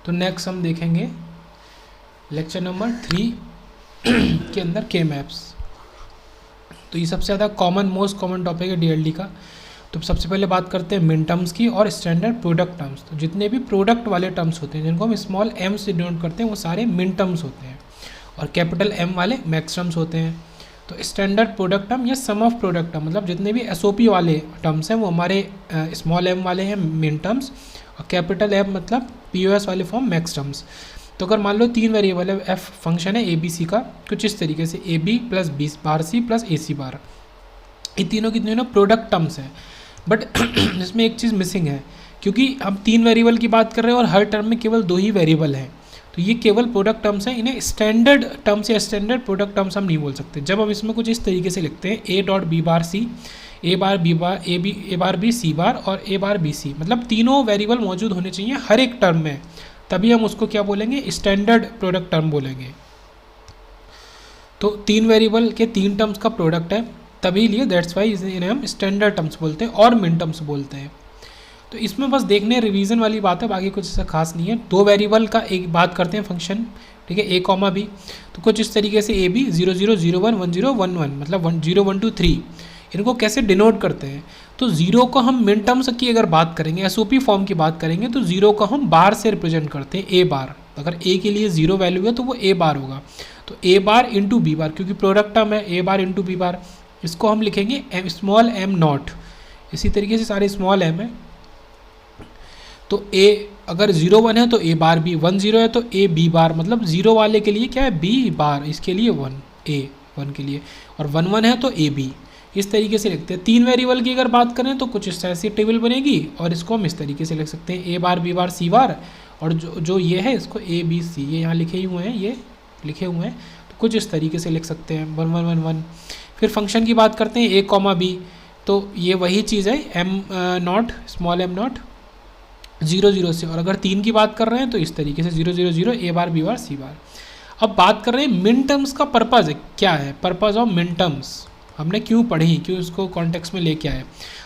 तो नेक्स्ट हम देखेंगे लेक्चर नंबर 3 के अंदर के मैप्स। तो ये सबसे ज़्यादा कॉमन मोस्ट कॉमन टॉपिक है डीएलडी का। तो सबसे पहले बात करते हैं मिन टर्म्स की और स्टैंडर्ड प्रोडक्ट टर्म्स। तो जितने भी प्रोडक्ट वाले टर्म्स होते हैं जिनको हम स्मॉल एम से डिनोट करते हैं वो सारे मिन टर्म्स होते हैं, और कैपिटल एम वाले मैक्स टर्म्स होते हैं। तो स्टैंडर्ड प्रोडक्ट टर्म या सम ऑफ प्रोडक्ट टर्म मतलब जितने भी एसओपी वाले टर्म्स हैं वो हमारे स्मॉल एम वाले हैं मिन टर्म्स, और कैपिटल एम मतलब पीओएस वाले फॉर्म मैक्स टर्म्स। तो अगर मान लो 3 वेरिएबल है, एफ फंक्शन है ए बी सी का, कुछ इस तरीके से A B plus B bar C plus A C bar, ये तीनों की तीनों प्रोडक्ट टर्म्स हैं। बट इसमें एक चीज़ मिसिंग है, क्योंकि हम 3 वेरिएबल की बात कर रहे हैं और हर टर्म में केवल 2 ही वेरिएबल हैं, तो ये केवल प्रोडक्ट टर्म्स हैं। इन्हें स्टैंडर्ड टर्म्स या स्टैंडर्ड प्रोडक्ट टर्म्स हम नहीं बोल सकते। जब हम इसमें कुछ इस तरीके से लिखते हैं A dot B bar C, A bar B bar A bar B C bar और ए बार बी सी, मतलब तीनों वेरिएबल मौजूद होने चाहिए हर एक टर्म में, तभी हम उसको क्या बोलेंगे, स्टैंडर्ड प्रोडक्ट टर्म बोलेंगे। तो 3 वेरिएबल के 3 टर्म्स का प्रोडक्ट है, तभी लिए दैट्स वाई इन्हें हम स्टैंडर्ड टर्म्स बोलते हैं और मिन टर्म्स बोलते हैं। तो इसमें बस देखने रिवीजन वाली बात है, बाकी कुछ ऐसा खास नहीं है। 2 वेरिएबल का एक बात करते हैं फंक्शन, ठीक है, ए कॉमा बी। तो कुछ इस तरीके से ए बी 0 0 0 1 1 0 1 1 मतलब 0 1 2 3, इनको कैसे डिनोट करते हैं। तो 0 को हम मिन टर्म्स की अगर बात करेंगे, एसओपी फॉर्म की बात करेंगे, तो 0 को हम बार से रिप्रेजेंट करते हैं, ए बार। अगर ए के लिए 0 वैल्यू है तो वो ए बार होगा, तो ए बार इंटू बी बार, क्योंकि प्रोडक्ट टर्म है ए बार इंटू बी बार, इसको हम लिखेंगे स्मॉल एम नॉट। इसी तरीके से सारे स्मॉल एम है। तो ए अगर 0 1 है तो ए बार बी, 1 0 है तो ए बी बार, मतलब 0 वाले के लिए क्या है बी बार, इसके लिए 1 ए 1 के लिए, और 1 1 है तो ए बी। इस तरीके से लिखते हैं। 3 वेरिएबल की अगर बात करें तो कुछ इस ऐसी टेबल बनेगी, और इसको हम इस तरीके से लिख सकते हैं A bar B bar C bar, और जो ये है इसको ए बी सी, ये यहाँ लिखे ही हुए हैं, ये लिखे हुए हैं, तो कुछ इस तरीके से लिख सकते हैं 1 1 1 1। फिर फंक्शन की बात करते हैं ए कॉमा बी, तो ये वही चीज़ है am not small am not 0 0 से, और अगर 3 की बात कर रहे हैं तो इस तरीके से 0 0 0 ए बार बी बार सी बार। अब बात कर रहे हैं मिन टर्म्स का पर्पज़ है, क्या है पर्पज़ ऑफ मिन टर्म्स, हमने क्यों पढ़ी, क्यों इसको कॉन्टेक्स्ट में लेके आए।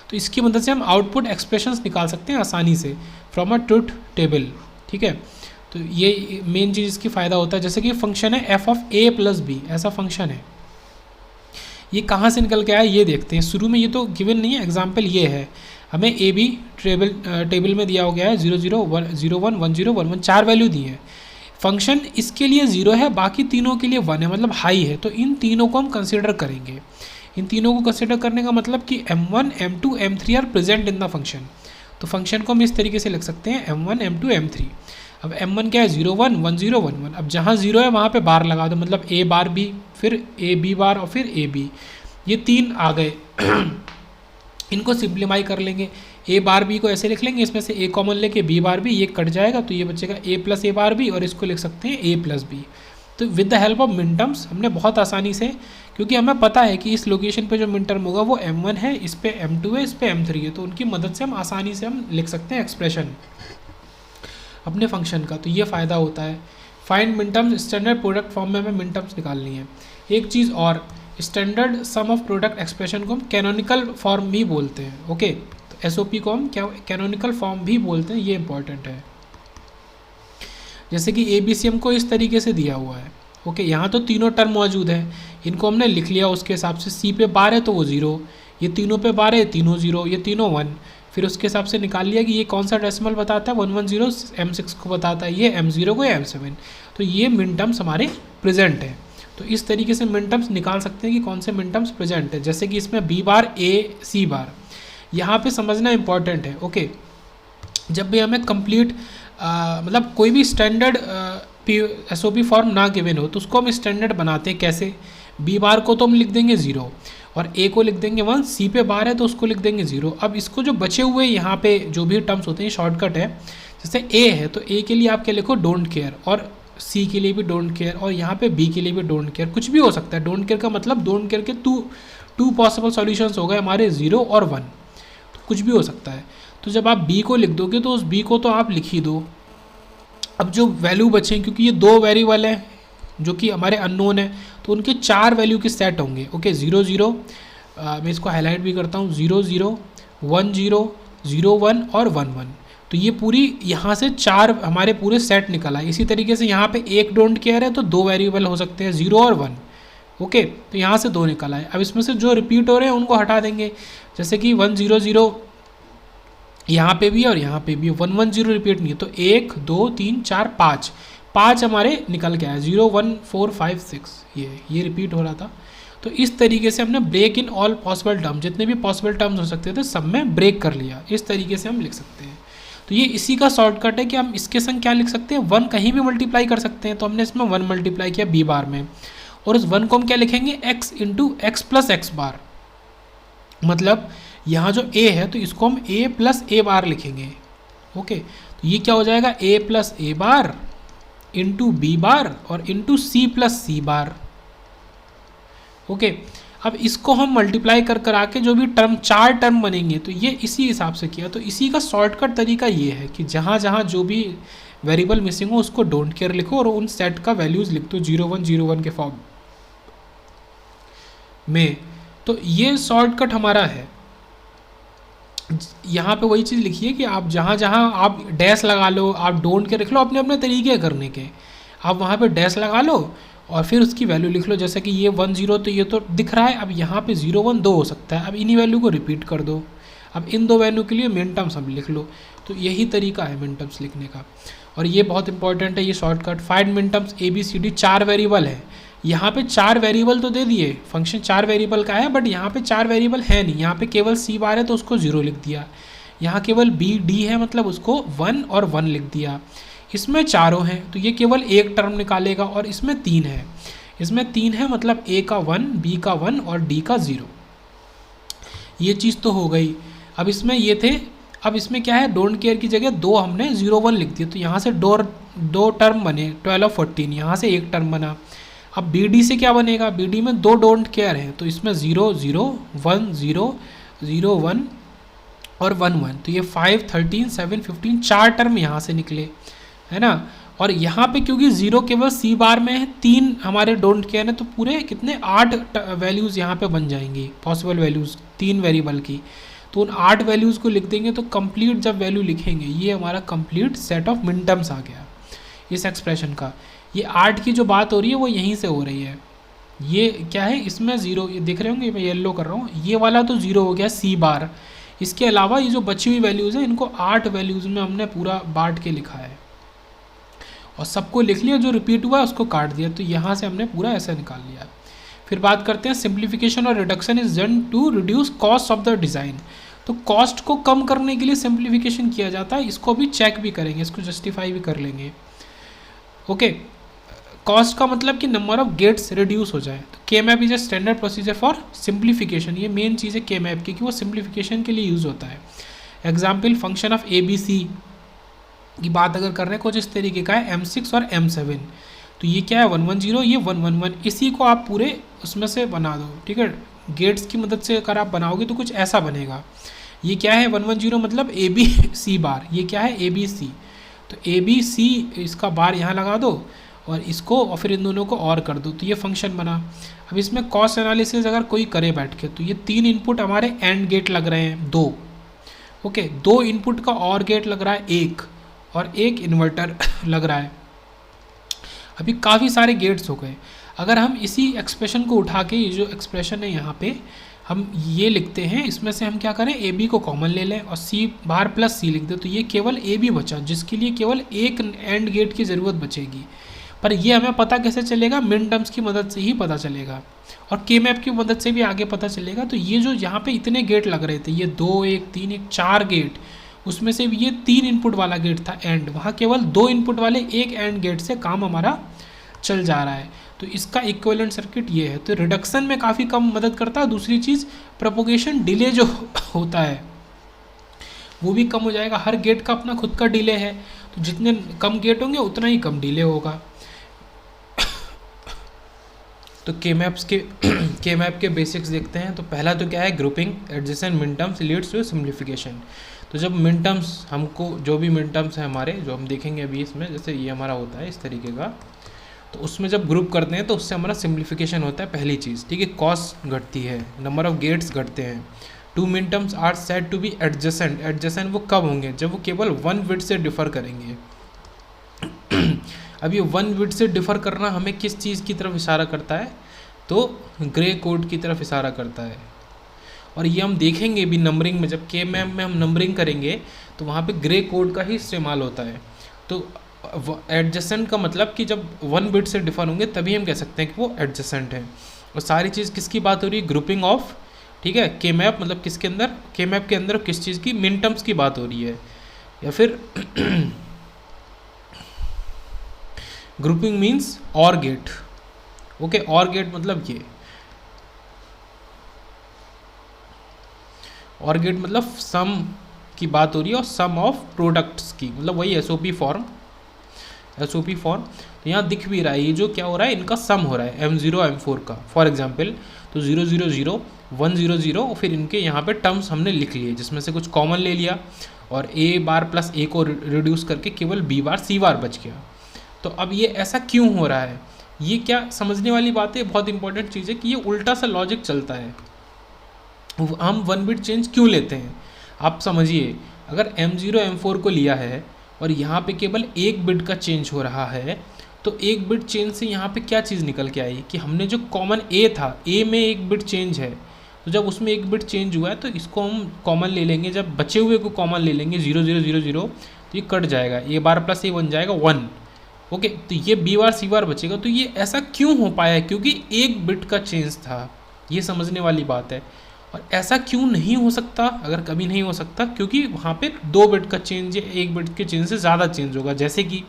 तो इसकी मदद से हम आउटपुट एक्सप्रेशंस निकाल सकते हैं आसानी से फ्रॉम अ ट्रुथ टेबल, ठीक है। तो ये मेन चीज़ इसकी फ़ायदा होता है। जैसे कि फंक्शन है F of A plus B, ऐसा फंक्शन है, ये कहाँ से निकल के आया ये देखते हैं। शुरू में ये तो गिवन नहीं है, एग्जाम्पल ये है, हमें ए बी टेबल में दिया हो गया है 0 0 1 0 1 1 0 1 1, 4 वैल्यू दी है। फंक्शन इसके लिए 0 है, बाकी तीनों के लिए 1 है, मतलब हाई है, तो इन तीनों को हम कंसिडर करेंगे। इन तीनों को कंसिडर करने का मतलब कि m1 m2 m3 are present in the function. तो फंक्शन को हम इस तरीके से लिख सकते हैं m1 m2 m3। अब m1 क्या है 0 1 1 0 1 1, अब जहाँ 0 है वहाँ पे बार लगा दो, मतलब a बार b फिर a b बार और फिर a b, ये 3 आ गए। इनको सिंप्लीफाई कर लेंगे, a बार b को ऐसे लिख लेंगे, इसमें से a कॉमन लेके b बार b, ये कट जाएगा तो ये बचेगा a plus a bar b, और इसको लिख सकते हैं a प्लस b। तो विद द हेल्प ऑफ मिन टर्म्स हमने बहुत आसानी से, क्योंकि हमें पता है कि इस लोकेशन पे जो मिन टर्म होगा वो m1 है, इस पे m2 है, इस पे m3 है, तो उनकी मदद से हम आसानी से हम लिख सकते हैं एक्सप्रेशन अपने फंक्शन का। तो ये फ़ायदा होता है। फाइंड मिन टर्म्स स्टैंडर्ड प्रोडक्ट फॉर्म में हमें मिन टर्म्स निकालनी है। एक चीज़ और, standard sum of product expression को हम कैनोनिकल फॉर्म भी बोलते हैं, ओके। तो एसओपी को हम क्या कैनोनिकल फॉर्म भी बोलते हैं, ये इंपॉर्टेंट है। जैसे कि ABCM को इस तरीके से दिया हुआ है, ओके, यहाँ तो तीनों टर्म मौजूद है, इनको हमने लिख लिया उसके हिसाब से। C पे बार है तो वो 0, ये तीनों पे बार है, तीनों 0, ये तीनों 1, फिर उसके हिसाब से निकाल लिया कि ये कौन सा डेसिमल बताता है, 110 M6 को बताता है, ये M0 को या M7, तो ये मिन टर्म्स हमारे प्रेजेंट है। तो इस तरीके से मिन टर्म्स निकाल सकते हैं कि कौन से मिन टर्म्स प्रेजेंट है। जैसे कि इसमें B बार A C बार, यहाँ पे समझना इंपॉर्टेंट है, ओके। जब भी हमें कंप्लीट मतलब कोई भी स्टैंडर्ड एसओपी फॉर्म ना गिवन हो तो उसको हम स्टैंडर्ड बनाते हैं कैसे। बी बार को तो हम लिख देंगे 0 और ए को लिख देंगे 1, सी पे बार है तो उसको लिख देंगे 0। अब इसको जो बचे हुए यहाँ पे जो भी टर्म्स होते हैं शॉर्टकट है। जैसे ए है तो ए के लिए आप क्या लिखो डोंट केयर, और सी के लिए भी डोंट केयर, और यहाँ पे बी के लिए भी डोंट केयर, कुछ भी हो सकता है। डोंट केयर का मतलब डोंट केयर के टू पॉसिबल सॉल्यूशंस हो गए हमारे 0 और 1, तो कुछ भी हो सकता है। तो जब आप बी को लिख दोगे तो उस बी को तो आप लिख ही दो। अब जो वैल्यू बचे, क्योंकि ये 2 वेरिएबल हैं जो कि हमारे अननोन है, तो उनके 4 वैल्यू के सेट होंगे, ओके। 0 0, मैं इसको हाईलाइट भी करता हूँ, 0 0 1 0 0 1 और 1 1। तो ये पूरी यहाँ से 4 हमारे पूरे सेट निकल आए। इसी तरीके से यहाँ पे एक डोंट केयर है तो 2 वेरिएबल हो सकते हैं, 0 और 1। ओके, तो यहाँ से 2 निकल आए। अब इसमें से जो रिपीट हो रहे हैं उनको हटा देंगे, जैसे कि 1 0 0 यहाँ पे भी और यहाँ पे भी 1 1 0 रिपीट नहीं है, तो 1 2 3 4 5 हमारे निकल के आए, 0 1 4 5 6 ये रिपीट हो रहा था। तो इस तरीके से हमने break in all possible term, जितने भी पॉसिबल टर्म्स हो सकते थे सब में ब्रेक कर लिया। इस तरीके से हम लिख सकते हैं। तो ये इसी का शॉर्टकट है कि हम इसके संग क्या लिख सकते हैं, 1 कहीं भी मल्टीप्लाई कर सकते हैं। तो हमने इसमें 1 मल्टीप्लाई किया बी बार में, और उस 1 को हम क्या लिखेंगे, x into X plus X bar. मतलब यहाँ जो a है तो इसको हम a प्लस ए बार लिखेंगे। ओके, तो ये क्या हो जाएगा, a plus A bar into B bar और into C plus C bar. Okay, अब इसको हम मल्टीप्लाई कर आके जो भी टर्म 4 टर्म बनेंगे तो ये इसी हिसाब से किया। तो इसी का शॉर्टकट तरीका ये है कि जहाँ जहाँ जो भी वेरिएबल मिसिंग हो उसको डोंट केयर लिखो और उन सेट का वैल्यूज़ लिख दो 0 1 0 1 के फॉर्म में। तो ये शॉर्टकट हमारा है। यहाँ पे वही चीज़ लिखिए कि आप जहाँ जहाँ आप डैश लगा लो, आप डोंट केयर लिख लो, अपने अपने तरीके करने के। आप वहाँ पे डैश लगा लो और फिर उसकी वैल्यू लिख लो, जैसे कि ये 1 0 तो ये तो दिख रहा है, अब यहाँ पे 0 1 2 हो सकता है, अब इन्हीं वैल्यू को रिपीट कर दो। अब इन 2 वैल्यू के लिए मिन टर्म्स अब लिख लो। तो यही तरीका है मिन टर्म्स लिखने का, और ये बहुत इंपॉर्टेंट है ये शॉर्टकट। फाइंड मिन टर्म्स ABCD 4 वेरिएबल है। यहाँ पे 4 वेरिएबल तो दे दिए, फंक्शन 4 वेरिएबल का है, बट यहाँ पे 4 वेरिएबल है नहीं। यहाँ पे केवल C बार है तो उसको 0 लिख दिया। यहाँ केवल B D है मतलब उसको 1 और 1 लिख दिया। इसमें चारों हैं तो ये केवल एक टर्म निकालेगा, और इसमें 3 है, इसमें 3 है मतलब A का 1, B का 1 और D का 0। ये चीज़ तो हो गई। अब इसमें ये थे, अब इसमें क्या है, डोंट केयर की जगह 2 हमने 0 1 लिख दिया, तो यहाँ से दो टर्म बने 12 और 14, यहाँ से एक टर्म बना। अब BD से क्या बनेगा, BD में 2 डोंट केयर हैं तो इसमें 0 0 1 0 0 1 और 1 1, तो ये 5 13 7 15 4 टर्म यहाँ से निकले, है ना। और यहाँ पे क्योंकि 0 केवल C बार में है, 3 हमारे डोंट केयर है, तो पूरे कितने 8 वैल्यूज़ यहाँ पे बन जाएंगी, पॉसिबल वैल्यूज़ 3 वेरिएबल की। तो उन 8 वैल्यूज़ को लिख देंगे, तो कंप्लीट जब वैल्यू लिखेंगे ये हमारा कंप्लीट सेट ऑफ मिन टर्म्स आ गया इस एक्सप्रेशन का। ये 8 की जो बात हो रही है वो यहीं से हो रही है। ये क्या है, इसमें 0, ये देख रहे होंगे मैं येलो कर रहा हूँ, ये वाला तो 0 हो गया C बार। इसके अलावा ये जो बची हुई वैल्यूज़ हैं इनको 8 वैल्यूज़ में हमने पूरा बांट के लिखा है, और सबको लिख लिया, जो रिपीट हुआ उसको काट दिया। तो यहाँ से हमने पूरा ऐसा निकाल लिया। फिर बात करते हैं सिंप्लीफिकेशन और reduction is done to reduce cost of the design. तो कॉस्ट को कम करने के लिए सिंप्लीफिकेशन किया जाता है। इसको भी चेक भी करेंगे, इसको जस्टिफाई भी कर लेंगे। ओके, कॉस्ट का मतलब कि नंबर ऑफ गेट्स रिड्यूस हो जाए। तो के map is a standard procedure for simplification. ये मेन चीज़ है के मैप की कि वो सिंप्लीफिकेशन के लिए यूज़ होता है। एग्जाम्पल फंक्शन ऑफ ABC की बात अगर कर रहे हैं, कुछ इस तरीके का है M6 और M7। तो ये क्या है 1 1 0, ये 1 1 1। इसी को आप पूरे उसमें से बना दो, ठीक है, गेट्स की मदद से अगर आप बनाओगे तो कुछ ऐसा बनेगा। ये क्या है 1 1 0 मतलब ABC बार, ये क्या है ABC। तो ABC इसका बार यहाँ लगा दो और इसको, और फिर इन दोनों को और कर दो, तो ये फंक्शन बना। अब इसमें कॉस्ट एनालिसिस अगर कोई करे बैठ के, तो ये 3 इनपुट हमारे एंड गेट लग रहे हैं 2। ओके, 2 इनपुट का और गेट लग रहा है 1, और 1 इन्वर्टर लग रहा है। अभी काफ़ी सारे गेट्स हो गए। अगर हम इसी एक्सप्रेशन को उठा के, ये जो एक्सप्रेशन है यहाँ पे हम ये लिखते हैं, इसमें से हम क्या करें, AB को कॉमन ले लें और C बार प्लस C लिख दें, तो ये केवल AB बचा, जिसके लिए केवल एक एंड गेट की ज़रूरत बचेगी। पर ये हमें पता कैसे चलेगा, मिन टर्म्स की मदद से ही पता चलेगा, और के मैप की मदद से भी आगे पता चलेगा। तो ये जो यहाँ पे इतने गेट लग रहे थे, ये 2 1 3 1 4 गेट, उसमें से भी ये 3 इनपुट वाला गेट था एंड, वहाँ केवल 2 इनपुट वाले एक एंड गेट से काम हमारा चल जा रहा है। तो इसका इक्विवेलेंट सर्किट ये है। तो रिडक्शन में काफ़ी कम मदद करता है। दूसरी चीज़, प्रोपोगेशन डिले जो होता है वो भी कम हो जाएगा। हर गेट का अपना खुद का डिले है, तो जितने कम गेट होंगे उतना ही कम डिले होगा। तो के मैप के बेसिक्स देखते हैं। तो पहला तो क्या है, ग्रुपिंग एडजेसेंट मिन टर्म्स लीड्स टू सिंप्लीफिकेशन। तो जब मिन टर्म्स हमको, जो भी मिन टर्म्स हैं हमारे, जो हम देखेंगे अभी इसमें, जैसे ये हमारा होता है इस तरीके का, तो उसमें जब ग्रुप करते हैं तो उससे हमारा सिंप्लीफिकेशन होता है। पहली चीज़, ठीक है, कॉस्ट घटती है, नंबर ऑफ गेट्स घटते हैं, two minterms are said to be adjacent. Adjacent वो कब होंगे? जब वो केवल 1 बिट से डिफर करेंगे। अब ये 1 बिट से डिफर करना हमें किस चीज़ की तरफ इशारा करता है? तो ग्रे कोड की तरफ इशारा करता है। और ये हम देखेंगे भी नंबरिंग में, जब के मैम में हम नंबरिंग करेंगे तो वहाँ पे ग्रे कोड का ही इस्तेमाल होता है। तो एडजेसेंट का मतलब कि जब 1 बिट से डिफर होंगे तभी हम कह सकते हैं कि वो एडजेसेंट है। और सारी चीज़ किसकी बात हो रही है? ग्रुपिंग ऑफ, ठीक है, के मैप मतलब किसके अंदर? के मैप के अंदर किस चीज़ की? मिन टर्म्स की बात हो रही है। या फिर ग्रुपिंग मीन्स और गेट। ओके, और गेट मतलब ये, और गेट मतलब सम की बात हो रही है और सम ऑफ प्रोडक्ट्स की, मतलब वही एसओपी फॉर्म। एसओपी फॉर्म तो यहाँ दिख भी रहा है, ये जो क्या हो रहा है, इनका सम हो रहा है M0 M4 का। फॉर एग्जांपल तो 0 0 0 1 0 0 और फिर इनके यहाँ पे टर्म्स हमने लिख लिए, जिसमें से कुछ कॉमन ले लिया और a बार प्लस a को रिड्यूस करके केवल b बार c बार बच गया। तो अब ये ऐसा क्यों हो रहा है? ये क्या समझने वाली बात है, बहुत इंपॉर्टेंट चीज़ है कि ये उल्टा सा लॉजिक चलता है। हम 1 बिट चेंज क्यों लेते हैं? आप समझिए, अगर M0 M4 को लिया है और यहाँ पे केवल 1 बिट का चेंज हो रहा है, तो 1 बिट चेंज से यहाँ पे क्या चीज़ निकल के आई कि हमने जो कॉमन A था, A में 1 बिट चेंज है, तो जब उसमें 1 बिट चेंज हुआ है तो इसको हम कॉमन ले लेंगे। जब बचे हुए को कॉमन ले लेंगे 0 0 0 0 तो ये कट जाएगा, a बार प्लस a बन जाएगा 1। ओके, तो ये b बार c बार बचेगा। तो ये ऐसा क्यों हो पाया? क्योंकि 1 बिट का चेंज था, ये समझने वाली बात है। और ऐसा क्यों नहीं हो सकता? अगर कभी नहीं हो सकता, क्योंकि वहाँ पे 2 बिट का चेंज या 1 बिट के चेंज से ज़्यादा चेंज होगा। जैसे कि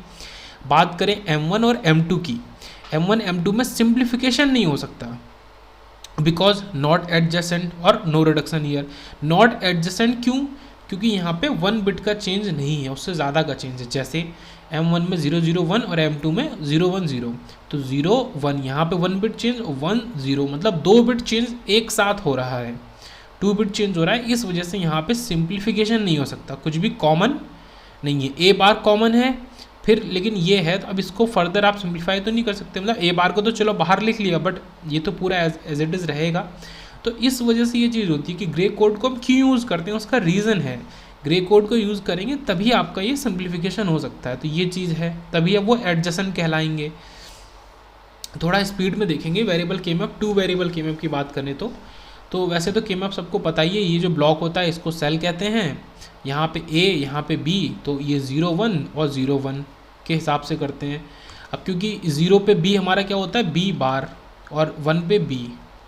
बात करें M1 और M2 की, M1 M2 में सिंप्लीफिकेशन नहीं हो सकता, बिकॉज नॉट एडजेसेंट और no reduction here. Not adjacent क्यों? क्योंकि यहाँ पे 1 बिट का चेंज नहीं है, उससे ज़्यादा का चेंज है। जैसे M1 में 0 0 1 और M2 में 0 1 0, तो 0 1 यहाँ पे 1 बिट चेंज, 1 0 मतलब 2 बिट चेंज एक साथ हो रहा है, 2 बिट चेंज हो रहा है। इस वजह से यहाँ पे सिंप्लीफिकेशन नहीं हो सकता, कुछ भी कॉमन नहीं है। ए बार कॉमन है फिर, लेकिन ये है, तो अब इसको फर्दर आप सिंप्लीफाई तो नहीं कर सकते। मतलब ए बार को तो चलो बाहर लिख लिया, बट ये तो पूरा एज इट इज़ रहेगा। तो इस वजह से ये चीज़ होती है कि ग्रे कोड को हम क्यों यूज़ करते हैं, उसका रीज़न है। ग्रे कोड को यूज़ करेंगे तभी आपका ये सिंप्लीफिकेशन हो सकता है, तो ये चीज़ है, तभी अब वो एडजेसेंट कहलाएंगे। थोड़ा स्पीड में देखेंगे वेरिएबल के मैप, 2 वेरिएबल के मैप की बात करें तो वैसे तो के मैप सबको पता ही है, ये जो ब्लॉक होता है इसको सेल कहते हैं। यहाँ पे A, यहाँ पे B, तो ये 0 1 और 0 1 के हिसाब से करते हैं। अब क्योंकि 0 पे B हमारा क्या होता है, B बार, और 1 पे B,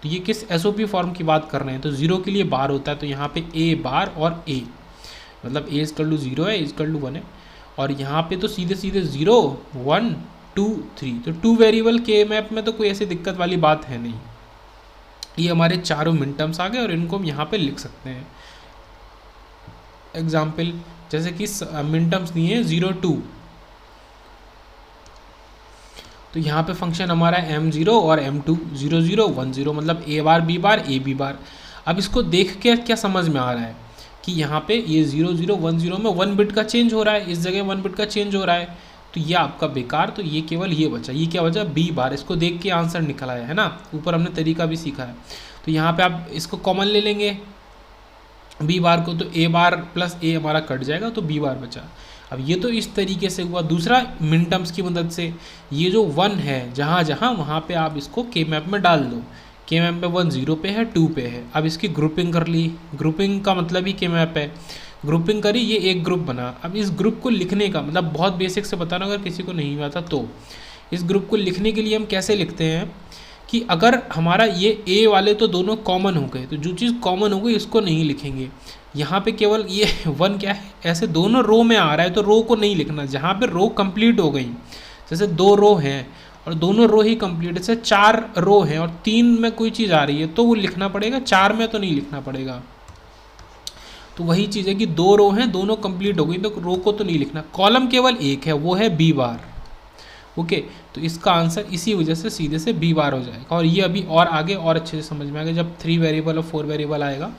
तो ये किस SOP फॉर्म की बात कर रहे हैं, तो 0 के लिए बार होता है, तो यहाँ पे A बार और A, मतलब A इक्वल टू 0 है, इक्वल टू 1 है, और यहाँ पे तो सीधे सीधे 0 1 2 3, तो 2 वेरिएबल के मैप में तो कोई ऐसी दिक्कत वाली बात है नहीं। ये हमारे चारों मिन टर्म्स आ गए और इनको हम यहाँ पे लिख सकते हैं। एग्जाम्पल जैसे कि मिन टर्म्स दिए हैं 0 2, तो यहाँ पे फंक्शन हमारा M0 और M2, 0 0 1 0, मतलब A bar B bar A B बार। अब इसको देख के क्या समझ में आ रहा है कि यहाँ पे ये 0 0 1 0 में 1 बिट का चेंज हो रहा है, इस जगह 1 बिट का चेंज हो रहा है, तो ये आपका बेकार। तो ये केवल ये बचा, ये क्या बचा, B बार। इसको देख के आंसर निकल आया है ना, ऊपर हमने तरीका भी सीखा है। तो यहाँ पे आप इसको कॉमन ले लेंगे B बार को, तो A बार प्लस A हमारा कट जाएगा, तो B बार बचा। अब ये तो इस तरीके से हुआ। दूसरा मिन टर्म्स की मदद से, ये जो 1 है जहाँ जहाँ वहाँ पे आप इसको के मैप में डाल दो। के मैप पे 1 0 पे है, 2 पे है। अब इसकी ग्रुपिंग कर ली, ग्रुपिंग का मतलब ही के मैप है, ग्रुपिंग करी, ये एक ग्रुप बना। अब इस ग्रुप को लिखने का मतलब बहुत बेसिक से बताना, अगर किसी को नहीं आता तो इस ग्रुप को लिखने के लिए हम कैसे लिखते हैं कि अगर हमारा ये A वाले तो दोनों कॉमन हो गए, तो जो चीज़ कॉमन हो गई इसको नहीं लिखेंगे। यहाँ पे केवल ये 1 क्या है, ऐसे दोनों रो में आ रहा है तो रो को नहीं लिखना। जहाँ पे रो कंप्लीट हो गई, जैसे 2 रो हैं और दोनों रो ही कंप्लीट, जैसे 4 रो हैं और 3 में कोई चीज़ आ रही है तो वो लिखना पड़ेगा, 4 में तो नहीं लिखना पड़ेगा। तो वही चीज़ है कि 2 रो हैं, दोनों कंप्लीट हो गई, तो रो को तो नहीं लिखना। कॉलम केवल एक है, वो है B बार। ओके, तो इसका आंसर इसी वजह से सीधे से B बार हो जाएगा। और ये अभी और आगे और अच्छे से समझ में आएगा जब 3 वेरिएबल और 4 वेरिएबल आएगा।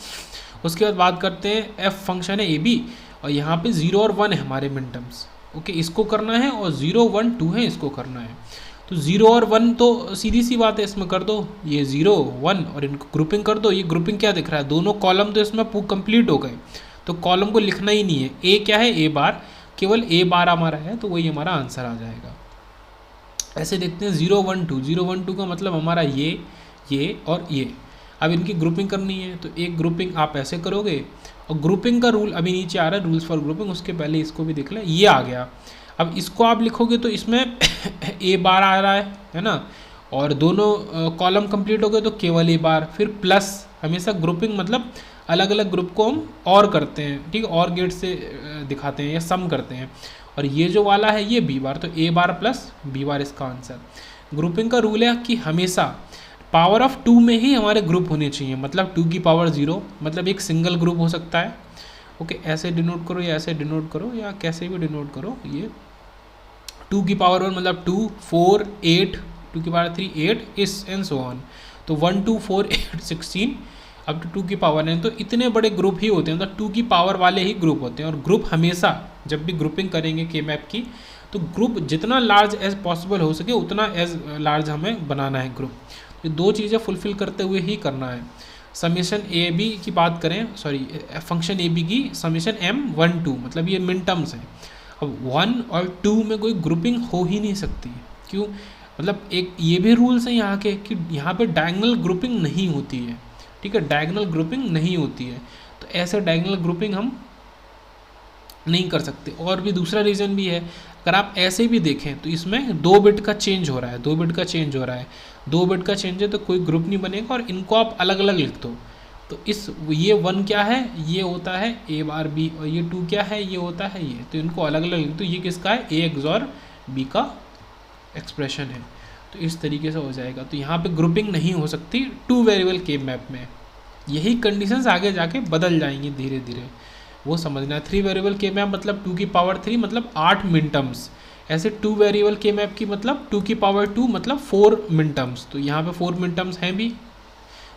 उसके बाद बात करते हैं F फंक्शन है AB, और यहाँ पे 0 और 1 है हमारे मिन टर्म्स। ओके, इसको करना है, और 0 1 2 है, इसको करना है। तो 0 और 1 तो सीधी सी बात है, इसमें कर दो ये 0 1 और इनको ग्रुपिंग कर दो। ये ग्रुपिंग क्या दिख रहा है, दोनों कॉलम तो इसमें कंप्लीट हो गए, तो कॉलम को लिखना ही नहीं है। ए क्या है, ए बार, केवल ए बार हमारा है, तो वही हमारा आंसर आ जाएगा। ऐसे देखते हैं 0 1 2, 0 1 2 का मतलब हमारा ये और ये। अब इनकी ग्रुपिंग करनी है, तो एक ग्रुपिंग आप ऐसे करोगे, और ग्रुपिंग का रूल अभी नीचे आ रहा है, रूल्स फॉर ग्रुपिंग, उसके पहले इसको भी देख लें, ये आ गया। अब इसको आप लिखोगे तो इसमें ए बार आ रहा है ना, और दोनों कॉलम कंप्लीट हो गए तो केवल ए बार, फिर प्लस। हमेशा ग्रुपिंग मतलब अलग अलग ग्रुप को हम और करते हैं, ठीक है, और गेट से दिखाते हैं या सम करते हैं। और ये जो वाला है ये बी बार, तो ए बार प्लस बी बार इसका आंसर। ग्रुपिंग का रूल है कि हमेशा पावर ऑफ 2 में ही हमारे ग्रुप होने चाहिए, मतलब 2 की पावर 0, मतलब एक सिंगल ग्रुप हो सकता है। ओके, ऐसे डिनोट करो या ऐसे डिनोट करो या कैसे भी डिनोट करो। ये 2 की पावर 1 मतलब 2 4 8, 2 की पावर 3 8 इस एंड सो ऑन। तो 1 2 4 8 16 अब तो 2 की पावर है, तो इतने बड़े ग्रुप ही होते हैं, मतलब 2 की पावर वाले ही ग्रुप होते हैं। और ग्रुप हमेशा जब भी ग्रुपिंग करेंगे के मैप की, तो ग्रुप जितना लार्ज एज पॉसिबल हो सके उतना एज लार्ज हमें बनाना है ग्रुप। ये दो चीज़ें फुलफिल करते हुए ही करना है। समीशन ए बी की बात करें, सॉरी फंक्शन ए बी की समीशन m 1 2, मतलब ये मिन टर्म्स हैं। अब 1 और 2 में कोई ग्रुपिंग हो ही नहीं सकती, क्यों, मतलब एक ये भी रूल्स हैं यहाँ के कि यहाँ पे डायगोनल ग्रुपिंग नहीं होती है, ठीक है, डायगोनल ग्रुपिंग नहीं होती है, तो ऐसे डायगोनल ग्रुपिंग हम नहीं कर सकते। और भी दूसरा रीज़न भी है, अगर आप ऐसे भी देखें तो इसमें 2 बिट का चेंज हो रहा है, 2 बिट का चेंज हो रहा है, 2 बिट का चेंज है तो कोई ग्रुप नहीं बनेगा, और इनको आप अलग अलग लिख दो। तो इस ये 1 क्या है, ये होता है ए बार बी, और ये 2 क्या है, ये होता है ये, तो इनको अलग अलग लिख दो। ये किसका है, ए XOR बी का एक्सप्रेशन है, तो इस तरीके से हो जाएगा। तो यहाँ पे ग्रुपिंग नहीं हो सकती 2 वेरिएबल के मैप में। यही कंडीशंस आगे जाके बदल जाएंगी धीरे धीरे, वो समझना है। 3 वेरिएबल के मैप मतलब 2 की पावर 3 मतलब 8 मिन टर्म्स। ऐसे 2 वेरिएबल के मैप की मतलब 2 की पावर 2 मतलब 4 मिन टर्म्स। तो यहाँ पे 4 मिन टर्म्स हैं भी।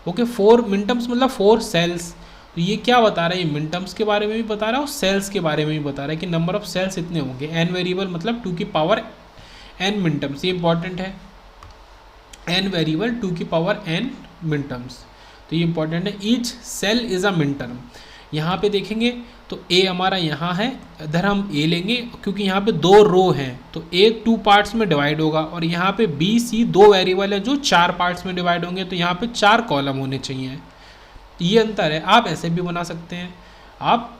ओके, 4 मिन टर्म्स मतलब 4 सेल्स। तो ये क्या बता रहा है, ये मिन टर्म्स के बारे में भी बता रहा है और सेल्स के बारे में भी बता रहा है कि नंबर ऑफ सेल्स इतने होंगे। n वेरिएबल मतलब 2 की पावर n मिन टर्म्स, ये इंपॉर्टेंट है। n वेरिएबल 2 की पावर n मिन टर्म्स, तो ये इंपॉर्टेंट है। Each cell is a min term. यहाँ पे देखेंगे तो a हमारा यहाँ है, इधर हम a लेंगे क्योंकि यहाँ पे 2 रो हैं, तो a 2 पार्ट्स में डिवाइड होगा, और यहाँ पे b c 2 वेरिएबल है जो 4 पार्ट्स में डिवाइड होंगे, तो यहाँ पे 4 कॉलम होने चाहिए। ये अंतर है। आप ऐसे भी बना सकते हैं, आप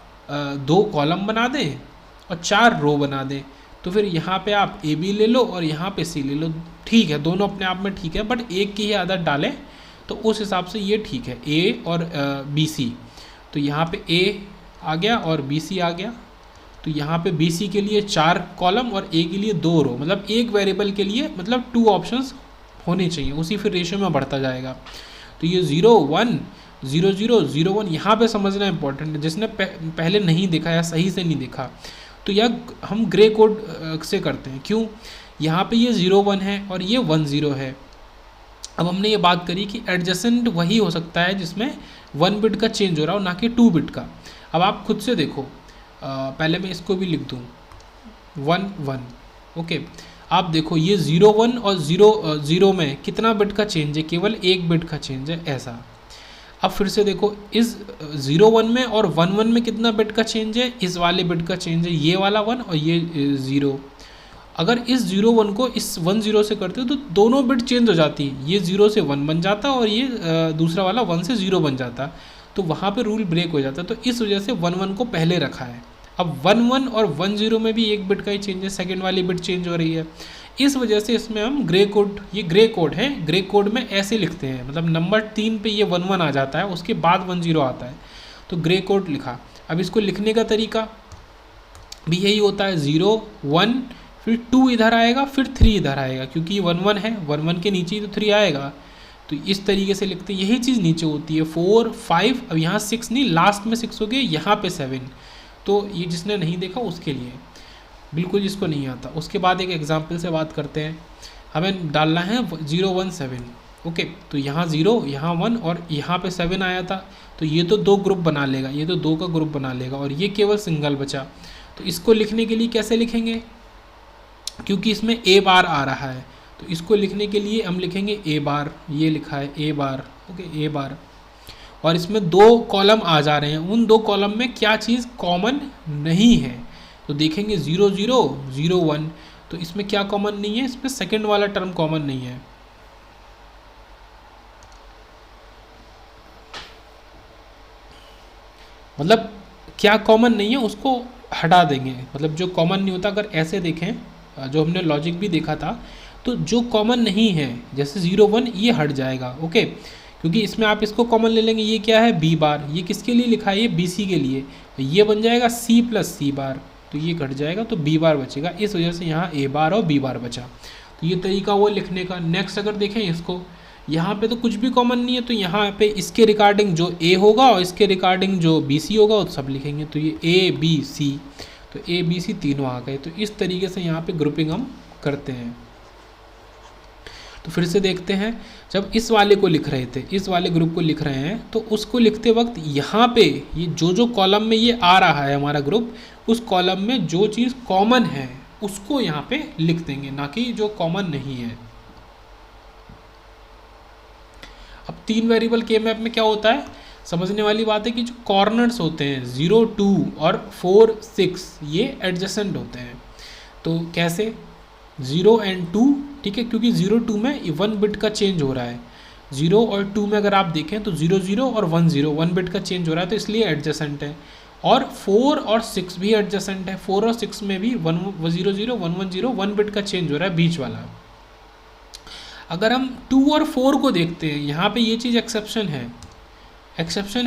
2 कॉलम बना दें और 4 रो बना दें, तो फिर यहाँ पे आप ए बी ले लो और यहाँ पे सी ले लो, ठीक है, दोनों अपने आप में ठीक है, बट एक की ही आदत डालें तो उस हिसाब से ये ठीक है, ए और बी सी। तो यहाँ पे ए आ गया और बी सी आ गया, तो यहाँ पे बी सी के लिए 4 कॉलम और ए के लिए 2 रो, मतलब एक वेरिएबल के लिए मतलब 2 ऑप्शंस होने चाहिए, उसी फिर रेशियो में बढ़ता जाएगा। तो ये 0 1 0 0 0 1 यहाँ पे समझना इंपॉर्टेंट है, जिसने पहले नहीं देखा या सही से नहीं देखा। तो यह हम ग्रे कोड से करते हैं, क्यों, यहाँ पे ये 0 1 है और ये 1 0 है। अब हमने ये बात करी कि एडजेसेंट वही हो सकता है जिसमें 1 बिट का चेंज हो रहा हो, ना कि 2 बिट का। अब आप खुद से देखो, पहले मैं इसको भी लिख दूँ 1 1। ओके, आप देखो ये 0 1 और 0 0 में कितना बिट का चेंज है, केवल 1 बिट का चेंज है, ऐसा। अब फिर से देखो इस 0 1 में और 1 1 में कितना बिट का चेंज है, इस वाले बिट का चेंज है, ये वाला 1 और ये 0। अगर इस 0 1 को इस 1 0 से करते हो तो दोनों बिट चेंज हो जाती है, ये 0 से 1 बन जाता और ये दूसरा वाला 1 से 0 बन जाता, तो वहाँ पे रूल ब्रेक हो जाता। तो इस वजह से 1 1 को पहले रखा है। अब 1 1 और 1 0 में भी 1 बिट का ही चेंज है, सेकेंड वाली बिट चेंज हो रही है, इस वजह से इसमें हम ग्रे कोड, ये ग्रे कोड है, ग्रे कोड में ऐसे लिखते हैं, मतलब नंबर 3 पे ये 1 1 आ जाता है, उसके बाद 1 0 आता है, तो ग्रे कोड लिखा। अब इसको लिखने का तरीका भी यही होता है, 0 1 फिर 2 इधर आएगा, फिर 3 इधर आएगा, क्योंकि ये 1 1 है, 1 1 के नीचे ही तो 3 आएगा, तो इस तरीके से लिखते हैं। यही चीज़ नीचे होती है 4 5, अब यहाँ 6 नहीं, लास्ट में 6 हो गया, यहाँ पे 7, तो ये जिसने नहीं देखा उसके लिए, बिल्कुल जिसको नहीं आता। उसके बाद एक एग्जाम्पल से बात करते हैं, हमें डालना है 0 1 7। ओके, तो यहाँ 0 यहाँ 1 और यहाँ पे 7 आया था, तो ये तो 2 ग्रुप बना लेगा, ये तो 2 का ग्रुप बना लेगा, और ये केवल सिंगल बचा। तो इसको लिखने के लिए कैसे लिखेंगे, क्योंकि इसमें ए बार आ रहा है, तो इसको लिखने के लिए हम लिखेंगे ए बार, ये लिखा है ए बार, ओके ए बार। और इसमें दो कॉलम आ जा रहे हैं, उन दो कॉलम में क्या चीज़ कॉमन नहीं है, तो देखेंगे 0 0 0 1, तो इसमें क्या कॉमन नहीं है, इसमें सेकंड वाला टर्म कॉमन नहीं है। मतलब क्या कॉमन नहीं है उसको हटा देंगे, मतलब जो कॉमन नहीं होता, अगर ऐसे देखें जो हमने लॉजिक भी देखा था, तो जो कॉमन नहीं है जैसे 0 1 ये हट जाएगा, ओके, क्योंकि इसमें आप इसको कॉमन ले लेंगे, ये क्या है बी बार, ये किसके लिए लिखा है, ये बी सी के लिए, ये बन जाएगा सी प्लस सी बार, तो ये कट जाएगा तो बी बार बचेगा, इस वजह से यहाँ ए बार और बी बार बचा। तो ये तरीका वो लिखने का। नेक्स्ट अगर देखें इसको, यहाँ पे तो कुछ भी कॉमन नहीं है, तो यहाँ पे इसके रिगार्डिंग जो ए होगा और इसके रिगार्डिंग जो बी सी होगा वो सब लिखेंगे, तो ये ए बी सी, तो ए बी सी तीनों आ गए। तो इस तरीके से यहाँ पे ग्रुपिंग हम करते हैं। तो फिर से देखते हैं, जब इस वाले को लिख रहे थे, इस वाले ग्रुप को लिख रहे हैं, तो उसको लिखते वक्त यहाँ पे ये जो कॉलम में ये आ रहा है हमारा ग्रुप, उस कॉलम में जो चीज़ कॉमन है उसको यहाँ पे लिख देंगे, ना कि जो कॉमन नहीं है। अब 3 वेरिएबल के मैप में क्या होता है, समझने वाली बात है कि जो कॉर्नर्स होते हैं 0 2 और 4 6 ये एडजेसेंट होते हैं। तो कैसे, 0 and 2, ठीक है, क्योंकि 0 2 में 1 बिट का चेंज हो रहा है, 0 और 2 में अगर आप देखें तो 0 0 और 1 0 1 बिट का चेंज हो रहा है, तो इसलिए एडजेसेंट है। और 4 और 6 भी एडजेसेंट है, 4 और 6 में भी 1 0 0 1 1 0 1 बिट का चेंज हो रहा है बीच वाला। अगर हम 2 और 4 को देखते हैं, यहाँ पे ये चीज़ एक्सेप्शन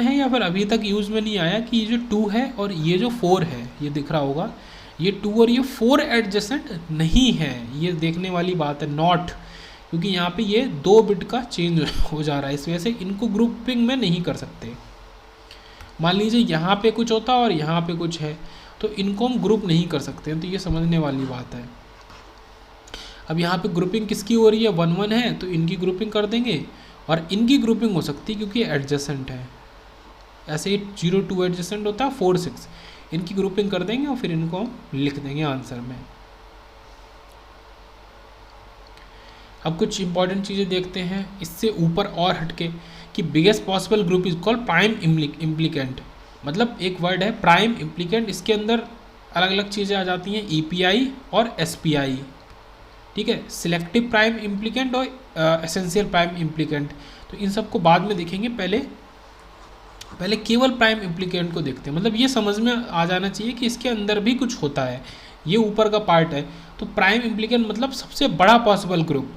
है या फिर अभी तक यूज़ में नहीं आया कि ये जो 2 है और ये जो 4 है, ये दिख रहा होगा, ये 2 और ये 4 एडजेसेंट नहीं है, ये देखने वाली बात है, नॉट, क्योंकि यहाँ पे ये 2 बिट का चेंज हो जा रहा है, इस वजह से इनको ग्रुपिंग में नहीं कर सकते। मान लीजिए यहाँ पे कुछ होता और यहाँ पे कुछ है, तो इनको हम ग्रुप नहीं कर सकते हैं, तो ये समझने वाली बात है। अब यहाँ पे ग्रुपिंग किसकी हो रही है, 1 1 है, तो इनकी ग्रुपिंग कर देंगे, और इनकी ग्रुपिंग हो सकती है क्योंकि एडजेसेंट है, ऐसे ही 0 2 एडजेसेंट होता है, 4 6, इनकी ग्रुपिंग कर देंगे और फिर इनको हम लिख देंगे आंसर में। अब कुछ इंपॉर्टेंट चीज़ें देखते हैं इससे ऊपर और हटके, कि biggest possible group is called prime implicant. मतलब एक वर्ड है प्राइम इम्प्लीकेंट, इसके अंदर अलग अलग चीज़ें आ जाती हैं, ईपीआई और एसपीआई, ठीक है, सिलेक्टिव प्राइम इम्प्लीकेंट और एसेंशियल प्राइम इम्प्लीकेंट। तो इन सबको बाद में देखेंगे, पहले केवल प्राइम इम्प्लीकेंट को देखते हैं। मतलब ये समझ में आ जाना चाहिए कि इसके अंदर भी कुछ होता है, ये ऊपर का पार्ट है। तो प्राइम इम्प्लीकेंट मतलब सबसे बड़ा पॉसिबल ग्रुप,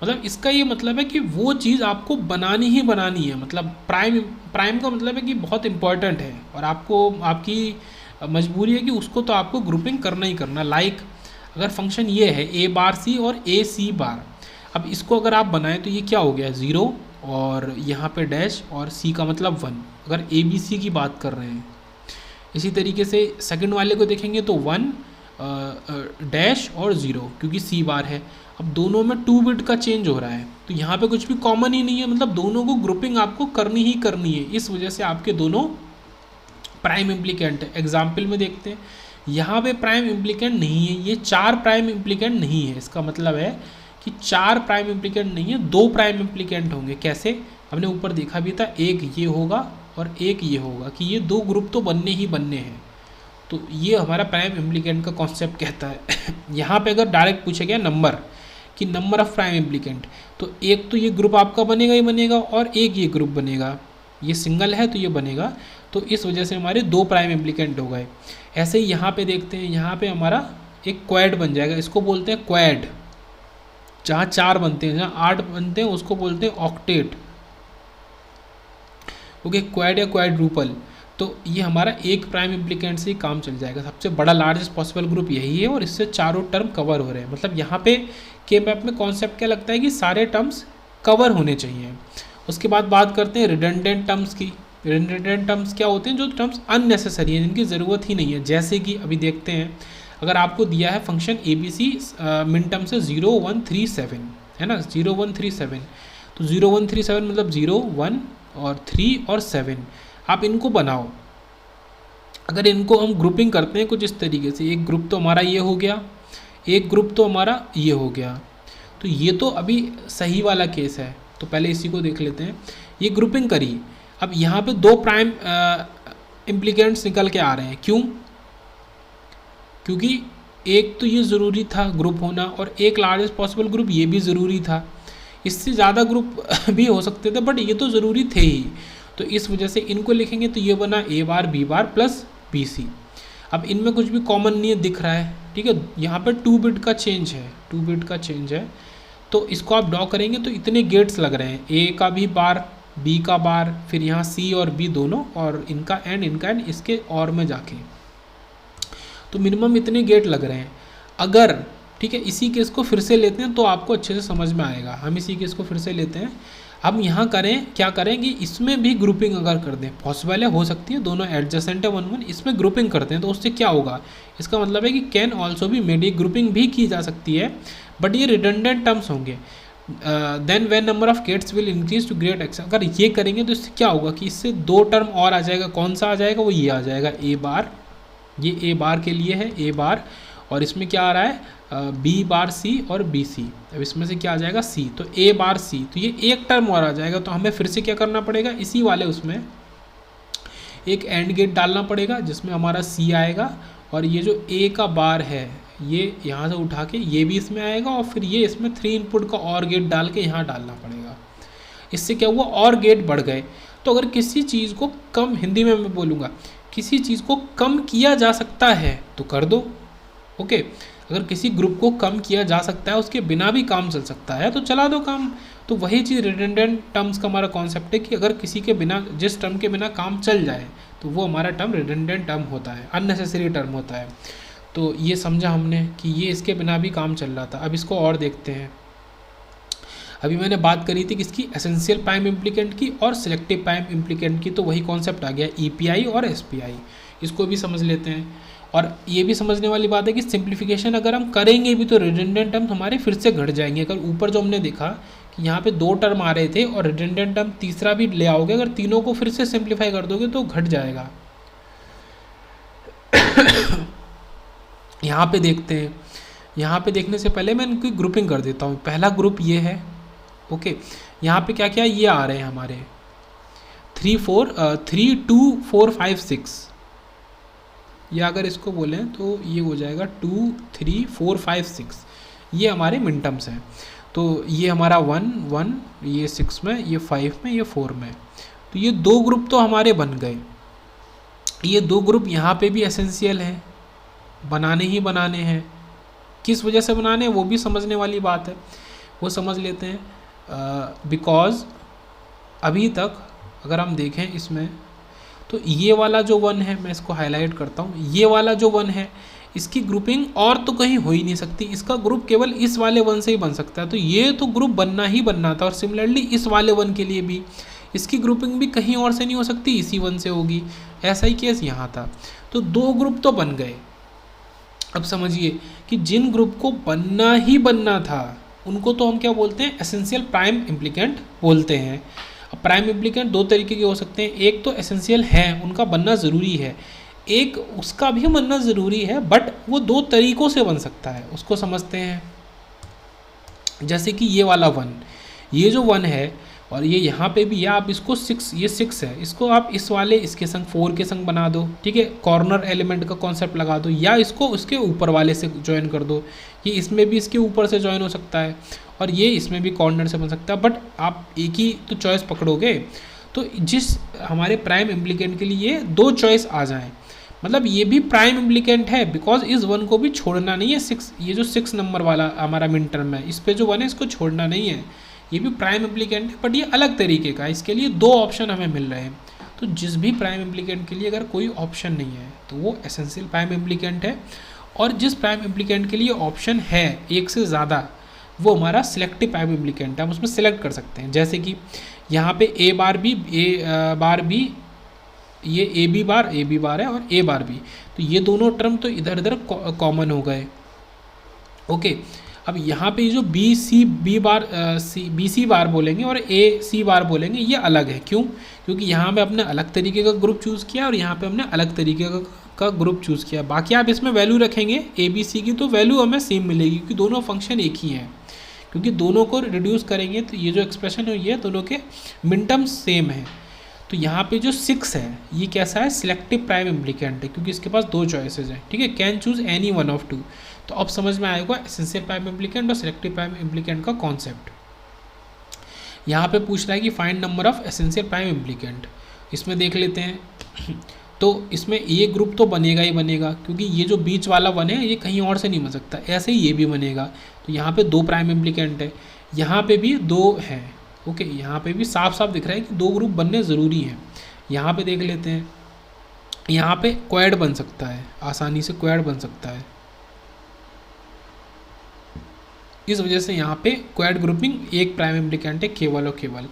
मतलब इसका ये मतलब है कि वो चीज़ आपको बनानी ही बनानी है। मतलब प्राइम का मतलब है कि बहुत इंपॉर्टेंट है और आपको आपकी मजबूरी है कि उसको तो आपको ग्रुपिंग करना ही करना। लाइक अगर फंक्शन ये है ए बार सी और ए सी बार, अब इसको अगर आप बनाएं तो ये क्या हो गया, 0 और यहाँ पे डैश और सी का मतलब 1, अगर ए बी सी की बात कर रहे हैं। इसी तरीके से सेकंड वाले को देखेंगे तो 1 डैश और 0, क्योंकि सी बार है। अब दोनों में 2 बिट का चेंज हो रहा है, तो यहाँ पे कुछ भी कॉमन ही नहीं है, मतलब दोनों को ग्रुपिंग आपको करनी ही करनी है, इस वजह से आपके दोनों प्राइम इम्प्लीकेंट है। एग्जाम्पल में देखते हैं, यहाँ पे प्राइम इम्प्लीकेंट नहीं है, ये 4 प्राइम इम्प्लीकेंट नहीं है, इसका मतलब है कि 4 प्राइम इम्प्लीकेंट नहीं है, 2 प्राइम इम्प्लीकेंट होंगे। कैसे, हमने ऊपर देखा भी था, एक ये होगा और एक ये होगा, कि ये 2 ग्रुप तो बनने ही बनने हैं। तो ये हमारा प्राइम इम्प्लीकेंट का कॉन्सेप्ट कहता है। यहाँ पे अगर डायरेक्ट पूछा गया नंबर, कि नंबर ऑफ प्राइम इम्प्लीकेंट, तो एक तो ये ग्रुप आपका बनेगा ही बनेगा और एक ये ग्रुप बनेगा, ये सिंगल है तो ये बनेगा, तो इस वजह से हमारे 2 प्राइम इम्प्लीकेंट हो गए। ऐसे ही यहाँ पे देखते हैं, यहाँ पे हमारा एक क्वैड बन जाएगा, इसको बोलते हैं क्वैड। जहाँ 4 बनते हैं, जहाँ 8 बनते हैं उसको बोलते हैं ऑक्टेट, ओके, क्वैड या क्वैड्रूपल। तो ये हमारा एक प्राइम इम्प्लीकेंट से ही काम चल जाएगा। सबसे बड़ा लार्जेस्ट पॉसिबल ग्रुप यही है और इससे चारों टर्म कवर हो रहे हैं। मतलब यहाँ पे के मैप में कॉन्सेप्ट क्या लगता है कि सारे टर्म्स कवर होने चाहिए। उसके बाद बात करते हैं रिडंडेंट टर्म्स की। रिडंडेंट टर्म्स क्या होते हैं, जो टर्म्स अननेसेसरी हैं, जिनकी ज़रूरत ही नहीं है। जैसे कि अभी देखते हैं, अगर आपको दिया है फंक्शन ए बी सी मिन टर्म से 0 1 3 7 है ना, 0 1 3 7, तो 0 1 3 7 मतलब 0 1 और 3 और 7, आप इनको बनाओ। अगर इनको हम ग्रुपिंग करते हैं कुछ इस तरीके से, एक ग्रुप तो हमारा ये हो गया, एक ग्रुप तो हमारा ये हो गया, तो ये तो अभी सही वाला केस है, तो पहले इसी को देख लेते हैं। ये ग्रुपिंग करी, अब यहाँ पे दो प्राइम इम्प्लीकेंट्स निकल के आ रहे हैं। क्यों? क्योंकि एक तो ये ज़रूरी था ग्रुप होना, और एक लार्जेस्ट पॉसिबल ग्रुप ये भी ज़रूरी था। इससे ज़्यादा ग्रुप भी हो सकते थे, बट ये तो ज़रूरी थे ही, तो इस वजह से इनको लिखेंगे तो ये बना A bar B bar plus B C. अब इनमें कुछ भी कॉमन नहीं दिख रहा है, ठीक है। यहाँ पे 2 बिट का चेंज है, 2 बिट का चेंज है, तो इसको आप ड्रॉ करेंगे तो इतने गेट्स लग रहे हैं, ए का भी बार, बी का बार, फिर यहाँ सी और बी दोनों, और इनका एंड इसके और में जाके, तो मिनिमम इतने गेट लग रहे हैं। अगर ठीक है इसी केस को फिर से लेते हैं तो आपको अच्छे से समझ में आएगा। हम इसी केस को फिर से लेते हैं। हम यहाँ करें क्या करेंगे, इसमें भी ग्रुपिंग अगर कर दें, पॉसिबल है, हो सकती है, दोनों एडजेसेंट है 1 1, इसमें ग्रुपिंग करते हैं तो उससे क्या होगा, इसका मतलब है कि कैन ऑल्सो भी मेड, ग्रुपिंग भी की जा सकती है, बट ये रिडंडेंट टर्म्स होंगे। Then when number of gates will increase to great X, अगर ये करेंगे तो इससे क्या होगा कि इससे 2 टर्म और आ जाएगा। कौन सा आ जाएगा? वो ये आ जाएगा ए बार, ये ए बार के लिए है ए बार, और इसमें क्या आ रहा है बी बार सी और बी सी। अब इसमें से क्या आ जाएगा सी, तो ए बार सी, तो ये एक टर्म और आ जाएगा। तो हमें फिर से क्या करना पड़ेगा, इसी वाले उसमें एक एंड गेट डालना पड़ेगा जिसमें हमारा सी आएगा, और ये जो ए का बार है ये यहाँ से उठा के ये भी इसमें आएगा, और फिर ये इसमें 3 इनपुट का और गेट डाल के यहाँ डालना पड़ेगा। इससे क्या हुआ, और गेट बढ़ गए। तो अगर किसी चीज़ को कम, हिंदी में मैं बोलूँगा, किसी चीज़ को कम किया जा सकता है तो कर दो, ओके। अगर किसी ग्रुप को कम किया जा सकता है, उसके बिना भी काम चल सकता है, तो चला दो काम। तो वही चीज़ रिडंडेंट टर्म्स का हमारा कॉन्सेप्ट है कि अगर किसी के बिना, जिस टर्म के बिना काम चल जाए तो वो हमारा टर्म रिडंडेंट टर्म होता है, अननेसेसरी टर्म होता है। तो ये समझा हमने कि ये इसके बिना भी काम चल रहा था। अब इसको और देखते हैं। अभी मैंने बात करी थी किसकी, एसेंशियल प्राइम इम्प्लीकेंट की और सिलेक्टिव प्राइम इम्प्लीकेंट की, तो वही कॉन्सेप्ट आ गया ईपीआई और एसपीआई। इसको भी समझ लेते हैं। और ये भी समझने वाली बात है कि सिंप्लीफिकेशन अगर हम करेंगे भी तो रिडंडेंट टर्म्स हमारे फिर से घट जाएंगे। अगर ऊपर जो हमने देखा कि यहाँ पे 2 टर्म आ रहे थे और रिडंडेंट टर्म तीसरा भी ले आओगे, अगर तीनों को फिर से सिंप्लीफाई कर दोगे तो घट जाएगा। यहाँ पे देखते हैं, यहाँ पे देखने से पहले मैं इनकी ग्रुपिंग कर देता हूँ। पहला ग्रुप ये है, ओके। यहाँ पे क्या क्या ये आ रहे हैं हमारे 3 2 4 5 6, या अगर इसको बोलें तो ये हो जाएगा 2 3 4 5 6, ये हमारे मिनटर्म्स हैं। तो ये हमारा 1 1, ये 6 में, ये 5 में, ये 4 में, तो ये 2 ग्रुप तो हमारे बन गए। ये 2 ग्रुप यहाँ पे भी एसेंशियल हैं, बनाने ही बनाने हैं। किस वजह से बनाने हैं वो भी समझने वाली बात है, वो समझ लेते हैं। बिकॉज अभी तक अगर हम देखें इसमें, तो ये वाला जो 1 है, मैं इसको हाईलाइट करता हूँ, ये वाला जो 1 है इसकी ग्रुपिंग और तो कहीं हो ही नहीं सकती, इसका ग्रुप केवल इस वाले 1 से ही बन सकता है। तो ये तो ग्रुप बनना ही बनना था, और सिमिलरली इस वाले 1 के लिए भी इसकी ग्रुपिंग भी कहीं और से नहीं हो सकती, इसी 1 से होगी। ऐसा ही केस यहाँ था। तो 2 ग्रुप तो बन गए। अब समझिए कि जिन ग्रुप को बनना ही बनना था उनको तो हम क्या बोलते हैं, एसेंशियल प्राइम इम्प्लीकेंट बोलते हैं। अब प्राइम इम्प्लीकेंट 2 तरीके के हो सकते हैं, एक तो एसेंशियल है, उनका बनना ज़रूरी है, एक उसका भी बनना ज़रूरी है, बट वो 2 तरीक़ों से बन सकता है, उसको समझते हैं। जैसे कि ये वाला 1, ये जो 1 है और ये यहाँ पे भी, या आप इसको 6, ये 6 है, इसको आप इस वाले इसके संग 4 के संग बना दो, ठीक है, कॉर्नर एलिमेंट का कॉन्सेप्ट लगा दो, या इसको उसके ऊपर वाले से ज्वाइन कर दो। ये इसमें भी इसके ऊपर से ज्वाइन हो सकता है, और ये इसमें भी कॉर्नर से बन सकता है, बट आप एक ही तो चॉइस पकड़ोगे। तो जिस हमारे प्राइम इम्प्लीकेंट के लिए 2 चॉइस आ जाएँ, मतलब ये भी प्राइम इम्प्लीकेंट है, बिकॉज इस 1 को भी छोड़ना नहीं है। 6, ये जो 6 नंबर वाला हमारा मिड टर्म है, इस पे जो 1 है इसको छोड़ना नहीं है, ये भी प्राइम इम्प्लीकेंट है, बट ये अलग तरीके का। इसके लिए 2 ऑप्शन हमें मिल रहे हैं। तो जिस भी प्राइम इम्प्लीकेंट के लिए अगर कोई ऑप्शन नहीं है तो वो एसेंशियल प्राइम इम्प्लीकेंट है, और जिस प्राइम इम्प्लीकेंट के लिए ऑप्शन है एक से ज़्यादा, वो हमारा सिलेक्टिव प्राइम इम्प्लीकेंट है। हम उसमें सेलेक्ट कर सकते हैं। जैसे कि यहाँ पे ए बार बी, ये ए बी बार है, और ए बार बी, तो ये दोनों टर्म तो इधर इधर कॉमन हो गए, ओके। अब यहाँ पे जो बी सी बार बोलेंगे और ए सी बार बोलेंगे, ये अलग है। क्यों? क्योंकि यहाँ पे हमने अलग तरीके का ग्रुप चूज़ किया और यहाँ पे हमने अलग तरीके का ग्रुप चूज़ किया। बाकी आप इसमें वैल्यू रखेंगे ए बी सी की, तो वैल्यू हमें सेम मिलेगी, क्योंकि दोनों फंक्शन एक ही हैं। क्योंकि दोनों को रिड्यूस करेंगे तो ये जो एक्सप्रेशन है ये दोनों के मिन टर्म्स सेम है। तो यहाँ पे जो 6 है ये कैसा है, सिलेक्टिव प्राइम इम्प्लीकेंट है, क्योंकि इसके पास 2 चॉइसेस हैं, ठीक है, can choose any one of 2। तो अब समझ में आएगा एसेंशियल प्राइम इम्प्लीकेंट और सिलेक्टिव प्राइम इम्प्लीकेंट का कॉन्सेप्ट। यहाँ पे पूछ रहा है कि find number of essential prime implicant. इसमें देख लेते हैं तो इसमें ये ग्रुप तो बनेगा ही बनेगा, क्योंकि ये जो बीच वाला वन है ये कहीं और से नहीं बन सकता, ऐसे ही ये भी बनेगा। तो यहाँ पे 2 प्राइम इम्प्लीकेंट है, यहाँ पे भी 2 हैं, ओके, यहाँ पे भी साफ साफ दिख रहा है कि 2 ग्रुप बनने ज़रूरी हैं। यहाँ पे देख लेते हैं, यहाँ पे क्वाड बन सकता है, आसानी से क्वाड बन सकता है, इस वजह से यहाँ पे क्वाड ग्रुपिंग एक प्राइम इम्प्लीकेंट है केवल और केवल।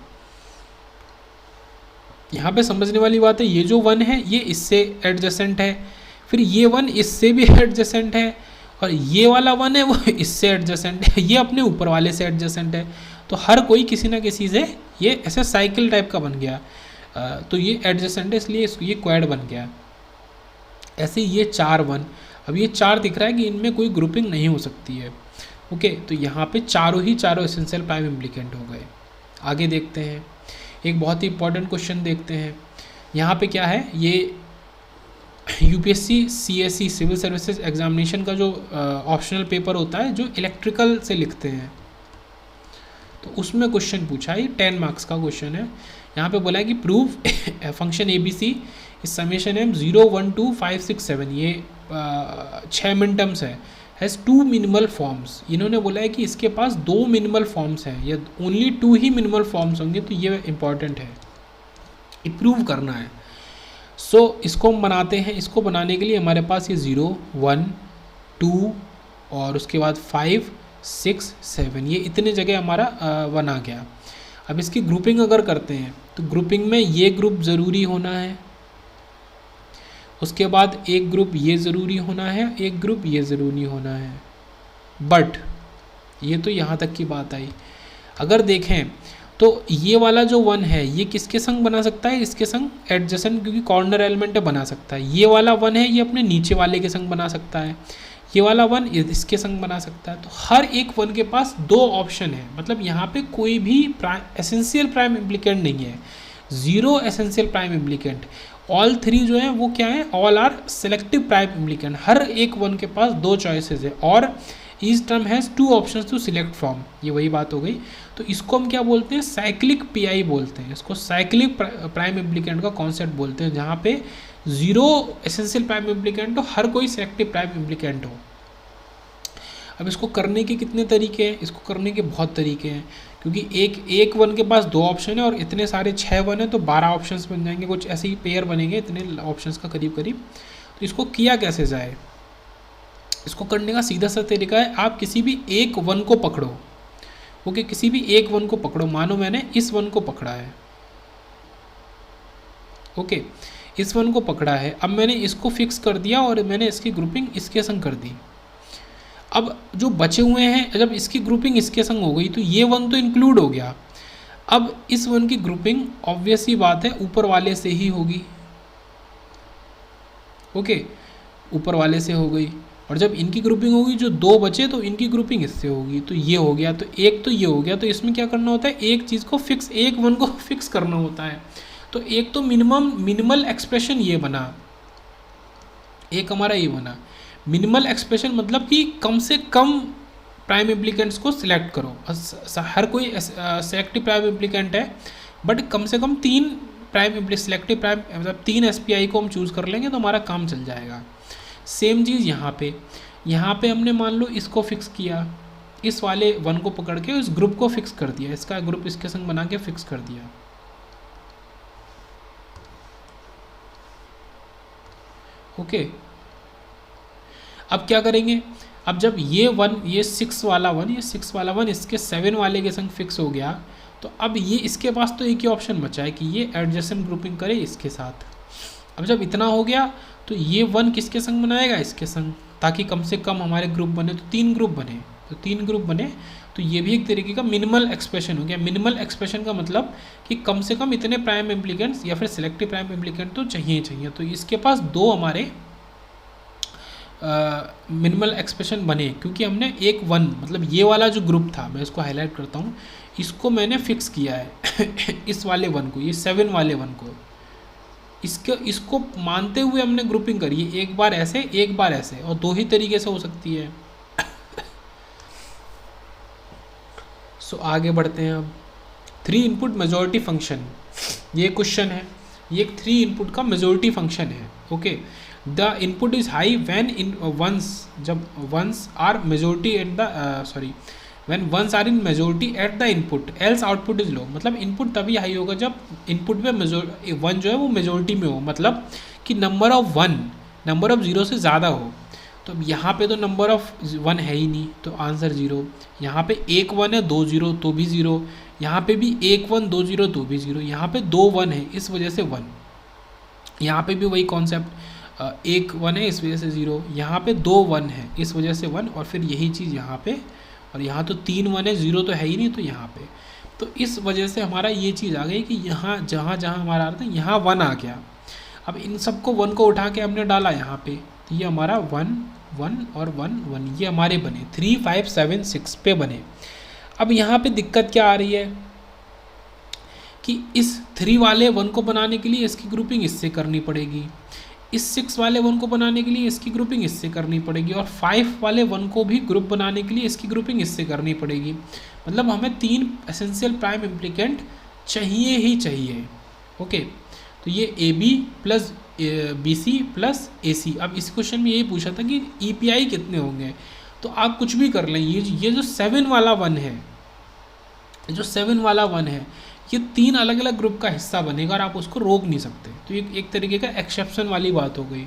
यहाँ पे समझने वाली बात है, ये जो 1 है ये इससे एडजेसेंट है, फिर ये 1 इससे भी एडजेसेंट है, और ये वाला 1 है वो इससे एडजेसेंट है, ये अपने ऊपर वाले से एडजेसेंट है। तो हर कोई किसी ना किसी से ये ऐसे साइकिल टाइप का बन गया, तो ये एडजेसेंट है इसलिए इसको ये क्वाड बन गया। ऐसे ये 4 1, अब ये 4 दिख रहा है कि इनमें कोई ग्रुपिंग नहीं हो सकती है, ओके। तो यहाँ पे चारों एसेंशियल प्राइम इम्प्लीकेंट हो गए। आगे देखते हैं, एक बहुत ही इंपॉर्टेंट क्वेश्चन देखते हैं। यहाँ पे क्या है, ये UPSC CSC civil services examination का जो ऑप्शनल पेपर होता है जो इलेक्ट्रिकल से लिखते हैं, तो उसमें क्वेश्चन पूछा है, ये 10 मार्क्स का क्वेश्चन है। यहाँ पे बोला है कि प्रूव फंक्शन ABC इस समेशन M 0 1 2 5 6 7, ये 6 मिन टर्म्स है, हैज़ 2 मिनिमल फॉर्म्स। इन्होंने बोला है कि इसके पास 2 मिनिमल फॉर्म्स हैं, या ओनली 2 ही मिनिमल फॉर्म्स होंगे, तो ये इंपॉर्टेंट है, इम्प्रूव करना है। सो इसको हम बनाते हैं। इसको बनाने के लिए हमारे पास ये 0 1 2 और उसके बाद 5 6 7, ये इतने जगह हमारा 1 आ गया। अब इसकी ग्रुपिंग अगर करते हैं तो ग्रुपिंग में ये ग्रुप ज़रूरी होना है, उसके बाद एक ग्रुप ये ज़रूरी होना है, एक ग्रुप ये ज़रूरी होना है। बट ये तो यहाँ तक की बात आई। अगर देखें तो ये वाला जो 1 है ये किसके संग बना सकता है, इसके संग एडजेसेंट, क्योंकि कॉर्नर एलिमेंट है, बना सकता है। ये वाला 1 है ये अपने नीचे वाले के संग बना सकता है, ये वाला 1 इसके संग बना सकता है। तो हर एक 1 के पास 2 ऑप्शन है, मतलब यहाँ पे कोई भी एसेंशियल प्राइम इम्प्लीकेंट नहीं है, 0 एसेंशियल प्राइम इम्प्लीकेंट। ऑल 3 जो है वो क्या है, all are selective prime implicant. हर एक 1 के पास 2 चॉइसेस है, और each term has 2 options to select from, ये वही बात हो गई। तो इसको हम क्या बोलते हैं, साइक्लिक पीआई बोलते हैं, इसको साइक्लिक प्राइम इम्प्लीकेंट का कॉन्सेप्ट बोलते हैं, जहाँ पे 0 एसेंशियल प्राइम इम्प्लीकेंट हो, हर कोई सेलेक्टिव प्राइम इम्प्लीकेंट हो। अब इसको करने के कितने तरीके हैं, इसको करने के बहुत तरीके हैं, क्योंकि एक 1 के पास 2 ऑप्शन है और इतने सारे 6 1 है, तो 12 ऑप्शंस बन जाएंगे, कुछ ऐसे ही पेयर बनेंगे इतने ऑप्शंस का करीब करीब। तो इसको किया कैसे जाए, इसको करने का सीधा सा तरीका है, आप किसी भी एक 1 को पकड़ो, ओके, किसी भी एक 1 को पकड़ो। मानो मैंने इस 1 को पकड़ा है, ओके, इस 1 को पकड़ा है। अब मैंने इसको फिक्स कर दिया और मैंने इसकी ग्रुपिंग इसके संग कर दी। अब जो बचे हुए हैं, जब इसकी ग्रुपिंग इसके संग हो गई तो ये 1 तो इंक्लूड हो गया। अब इस 1 की ग्रुपिंग ऑब्वियस ही बात है ऊपर वाले से ही होगी, ओके, ऊपर वाले से हो गई। और जब इनकी ग्रुपिंग होगी, जो 2 बचे तो इनकी ग्रुपिंग इससे होगी, तो ये हो गया, तो एक तो ये हो गया। तो इसमें क्या करना होता है, एक चीज़ को फिक्स, एक 1 को फिक्स करना होता है। तो एक तो मिनिमल एक्सप्रेशन ये बना, एक हमारा ये बना मिनिमल एक्सप्रेशन, मतलब कि कम से कम प्राइम इम्प्लीकेंट्स को सिलेक्ट करो। हर कोई सेलेक्टिव प्राइम इम्प्लीकेंट है, बट कम से कम 3 प्राइम सेलेक्टिव प्राइम, मतलब 3 SPI को हम चूज़ कर लेंगे तो हमारा काम चल जाएगा। सेम चीज़ यहाँ पे हमने मान लो इसको फिक्स किया, इस वाले 1 को पकड़ के इस ग्रुप को फिक्स कर दिया, इसका ग्रुप इसके संग बना के फिक्स कर दिया, ओके। अब क्या करेंगे, अब जब ये 1, ये 6 वाला 1, ये 6 वाला 1 इसके 7 वाले के संग फिक्स हो गया, तो अब ये इसके पास तो एक ही ऑप्शन बचा है कि ये एडजेसेंट ग्रुपिंग करे इसके साथ। अब जब इतना हो गया तो ये 1 किसके संग बनाएगा, इसके संग, ताकि कम से कम हमारे ग्रुप बने, तो 3 ग्रुप बने, तो 3 ग्रुप बने। तो ये भी एक तरीके का मिनिमल एक्सप्रेशन हो गया। मिनिमल एक्सप्रेशन का मतलब कि कम से कम इतने प्राइम इम्प्लीकेंट्स या फिर सेलेक्टिव प्राइम इम्प्लीकेंट तो चाहिए। तो इसके पास 2 हमारे मिनिमल एक्सप्रेशन बने, क्योंकि हमने एक वन मतलब ये वाला जो ग्रुप था, मैं इसको हाईलाइट करता हूँ, इसको मैंने फिक्स किया है इस वाले वन को, ये 7 वाले वन को, इसको मानते हुए हमने ग्रुपिंग करी है, एक बार ऐसे एक बार ऐसे, और दो ही तरीके से हो सकती है। सो आगे बढ़ते हैं अब। 3 इनपुट मेजॉरिटी फंक्शन, ये क्वेश्चन है, ये एक 3 इनपुट का मेजॉरिटी फंक्शन है। Okay, the input is high when in ones, जब ones are majority at the sorry when ones are in majority at the input, else output is low. मतलब input तभी high होगा जब input में one जो है वो मेजॉरिटी में हो, मतलब कि number of one number of zero से ज़्यादा हो। तो अब यहाँ पे तो नंबर ऑफ वन है ही नहीं, तो आंसर 0। यहाँ पे एक वन है, 2 0 तो भी 0, यहाँ पे भी एक वन 2 0 तो भी 0, यहाँ पे 2 1 है इस वजह से 1, यहाँ पे भी वही कॉन्सेप्ट, एक 1 है इस वजह से 0, यहाँ पे 2 1 है इस वजह से 1, और फिर यही चीज़ यहाँ पे, और यहाँ तो 3 1 है, 0 तो है ही नहीं, तो यहाँ पे, तो इस वजह से हमारा ये चीज़ आ गई कि यहाँ जहाँ जहाँ हमारा आ रहा था यहाँ 1 आ गया। अब इन सबको 1 को उठा के हमने डाला यहाँ पे, तो ये हमारा 1 1 और 1 1 ये हमारे बने, 3 5 7 6 पे बने। अब यहाँ पे दिक्कत क्या आ रही है कि इस 3 वाले 1 को बनाने के लिए इसकी ग्रुपिंग इससे करनी पड़ेगी, इस 6 वाले 1 को बनाने के लिए इसकी ग्रुपिंग इससे करनी पड़ेगी, और 5 वाले 1 को भी ग्रुप बनाने के लिए इसकी ग्रुपिंग इससे करनी पड़ेगी। मतलब हमें 3 एसेंशियल प्राइम इम्प्लिकेंट चाहिए ही चाहिए। ओके, तो ये AB plus BC plus AC। अब इस क्वेश्चन में यही पूछा था कि EPI कितने होंगे, तो आप कुछ भी कर लें, ये जो 7 वाला 1 है, जो 7 वाला 1 है, ये 3 अलग अलग ग्रुप का हिस्सा बनेगा और आप उसको रोक नहीं सकते। तो ये एक तरीके का एक्सेप्शन वाली बात हो गई।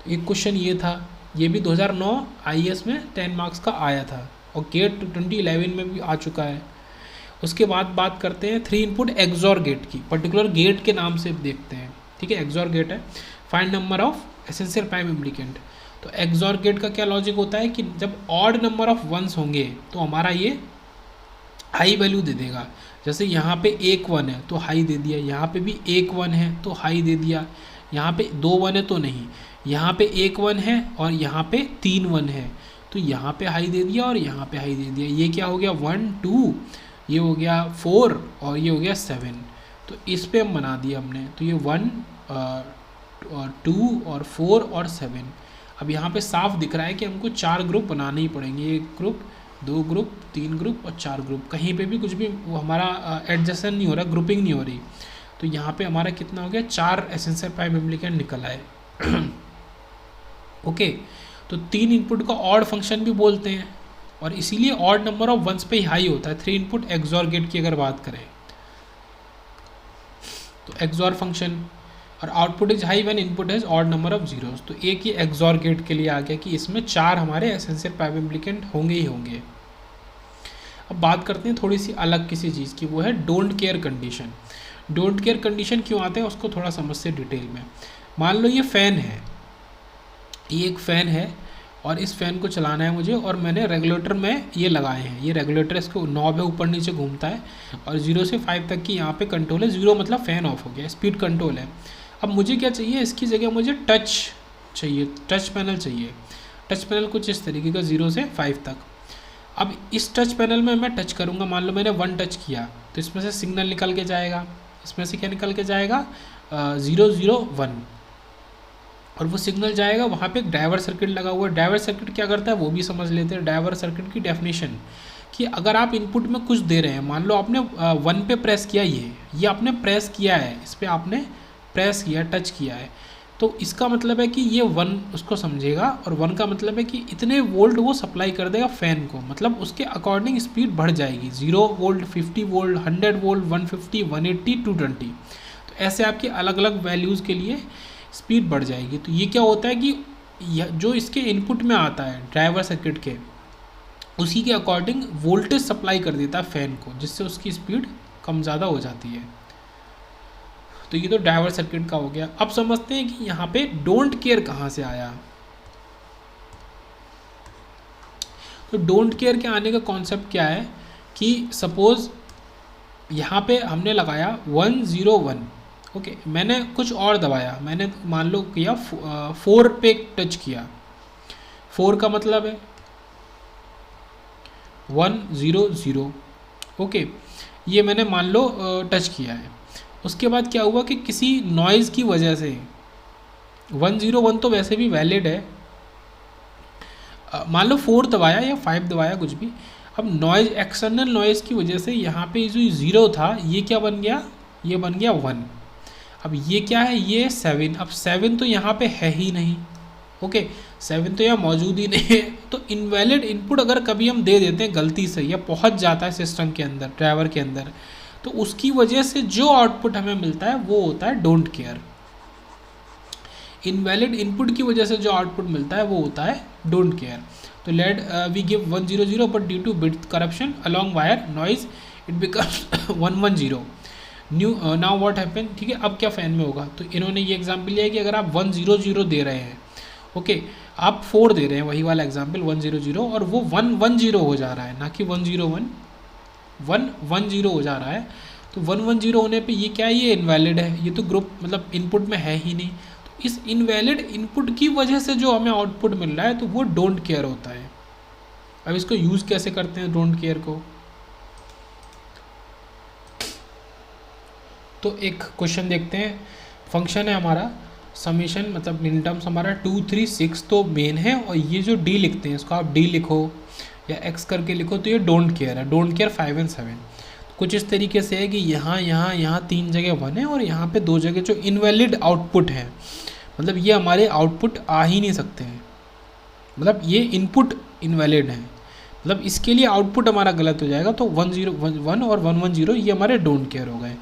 तो एक क्वेश्चन ये था, ये भी 2009 IAS में 10 मार्क्स का आया था, और गेट 2011 में भी आ चुका है। उसके बाद बात करते हैं 3 इनपुट एक्सॉर गेट की, पर्टिकुलर गेट के नाम से देखते हैं। ठीक है, एक्सॉर गेट है, find number of essential prime implicant. तो एक्सॉर गेट का क्या लॉजिक होता है कि जब ऑड नंबर ऑफ वंस होंगे तो हमारा ये हाई वैल्यू दे देगा। जैसे यहाँ पे एक 1 है तो हाई दे दिया, यहाँ पे भी एक 1 है तो हाई दे दिया, यहाँ पे 2 1 है तो नहीं, यहाँ पे एक 1 है और यहाँ पे 3 1 है तो यहाँ पे हाई दे दिया और यहाँ पे हाई दे दिया। ये क्या हो गया 1 2, ये हो गया 4 और ये हो गया 7। तो इस पे हम बना दिया हमने, तो ये 1 2 और 4 और 7। अब यहाँ पे साफ दिख रहा है कि हमको 4 ग्रुप बनाने ही पड़ेंगे, एक ग्रुप 2 ग्रुप 3 ग्रुप और 4 ग्रुप। कहीं पे भी कुछ भी वो हमारा एडजस्टन नहीं हो रहा, ग्रुपिंग नहीं हो रही। तो यहाँ पे हमारा कितना हो गया 4 एसेंशियल प्राइम इम्प्लिकेंट निकल आए। ओके, तो 3 इनपुट का ऑड फंक्शन भी बोलते हैं, और इसीलिए ऑड नंबर ऑफ वंस पे ही हाई होता है। 3 इनपुट एक्सॉर गेट की अगर बात करें तो एक्सॉर फंक्शन, और output is high when input has odd number of zeros. तो एक ही एक्सॉर गेट के लिए आ गया कि इसमें 4 हमारे एसेंशियल प्राइम इम्प्लिकेंट होंगे ही होंगे। अब बात करते हैं थोड़ी सी अलग किसी चीज़ की, वो है don't care condition. Don't care condition क्यों आते हैं उसको थोड़ा समझते डिटेल में। मान लो ये फ़ैन है, ये एक फ़ैन है और इस फ़ैन को चलाना है मुझे, और मैंने रेगुलेटर में ये लगाए हैं, ये रेगुलेटर इसको नॉब है, ऊपर नीचे घूमता है, और 0 से 5 तक की यहाँ पे कंट्रोल है। 0 मतलब फ़ैन ऑफ हो गया, स्पीड कंट्रोल है। अब मुझे क्या चाहिए, इसकी जगह मुझे टच चाहिए, टच पैनल चाहिए। टच पैनल कुछ इस तरीके का 0 से 5 तक। अब इस टच पैनल में मैं टच करूँगा, मान लो मैंने 1 टच किया तो इसमें से सिग्नल निकल के जाएगा, इसमें से क्या निकल के जाएगा 0 0 1, और वो सिग्नल जाएगा वहाँ पे एक ड्राइवर सर्किट लगा हुआ है। ड्राइवर सर्किट क्या करता है वो भी समझ लेते हैं। ड्राइवर सर्किट की डेफिनेशन कि अगर आप इनपुट में कुछ दे रहे हैं, मान लो आपने 1 पे प्रेस किया, ये आपने प्रेस किया है, इस पर आपने प्रेस किया, टच किया है, तो इसका मतलब है कि ये 1 उसको समझेगा, और 1 का मतलब है कि इतने वोल्ट वो सप्लाई कर देगा फ़ैन को, मतलब उसके अकॉर्डिंग स्पीड बढ़ जाएगी। 0 वोल्ट 50 वोल्ट 100 वोल्ट 150 180 220, तो ऐसे आपके अलग अलग वैल्यूज़ के लिए स्पीड बढ़ जाएगी। तो ये क्या होता है कि जो इसके इनपुट में आता है ड्राइवर सर्किट के, उसी के अकॉर्डिंग वोल्टेज सप्लाई कर देता है फ़ैन को, जिससे उसकी स्पीड कम ज़्यादा हो जाती है। तो ये तो ड्राइवर सर्किट का हो गया। अब समझते हैं कि यहाँ पे डोंट केयर कहाँ से आया। तो डोंट केयर के आने का कॉन्सेप्ट क्या है कि सपोज़ यहाँ पे हमने लगाया 1 0 1, ओके, मैंने कुछ और दबाया, मैंने मान लो किया 4 पे टच किया, 4 का मतलब है 1 0 0। ओके, ये मैंने मान लो टच किया है। उसके बाद क्या हुआ कि किसी नॉइज़ की वजह से 101 तो वैसे भी वैलिड है, मान लो 4 दबाया या 5 दबाया कुछ भी, अब नॉइज़, एक्सटर्नल नॉइज़ की वजह से यहाँ पे जो 0 था ये क्या बन गया, ये बन गया 1। अब ये क्या है, ये 7। अब 7 तो यहाँ पे है ही नहीं। ओके, 7 तो यहाँ मौजूद ही नहीं है। तो इनवैलिड इनपुट अगर कभी हम दे देते हैं गलती से या पहुँच जाता है सिस्टम के अंदर, ड्राइवर के अंदर, तो उसकी वजह से जो आउटपुट हमें मिलता है वो होता है डोंट केयर। इनवैलिड इनपुट की वजह से जो आउटपुट मिलता है वो होता है डोंट केयर। तो let we give 100 but due to bit corruption along wire noise it becomes 110 new. Now what happen, ठीक है, अब क्या फैन में होगा। तो इन्होंने ये एग्जांपल लिया है कि अगर आप 100 दे रहे हैं, ओके, आप 4 दे रहे हैं, वही वाला एग्जांपल 100 और वो 110 हो जा रहा है, ना कि 101, 110 हो जा रहा है। तो 110 होने पे ये क्या है, ये इनवैलिड है, ये तो ग्रुप मतलब इनपुट में है ही नहीं। तो इस इनवैलिड इनपुट की वजह से जो हमें आउटपुट मिल रहा है तो वो डोंट केयर होता है। अब इसको यूज़ कैसे करते हैं डोंट केयर को, तो एक क्वेश्चन देखते हैं। फंक्शन है हमारा समीशन, मतलब मिन टर्म्स हमारा 2 3 6 तो मेन है, और ये जो डी लिखते हैं इसको आप डी लिखो या एक्स करके लिखो, तो ये डोंट केयर है। डोंट केयर 5 और 7 कुछ इस तरीके से है कि यहाँ यहाँ यहाँ 3 जगह 1 है और यहाँ पे 2 जगह जो इनवैलिड आउटपुट है, मतलब ये हमारे आउटपुट आ ही नहीं सकते हैं, मतलब ये इनपुट इनवैलिड है, मतलब इसके लिए आउटपुट हमारा गलत हो जाएगा। तो 101 और 110 ये हमारे डोंट केयर हो गए।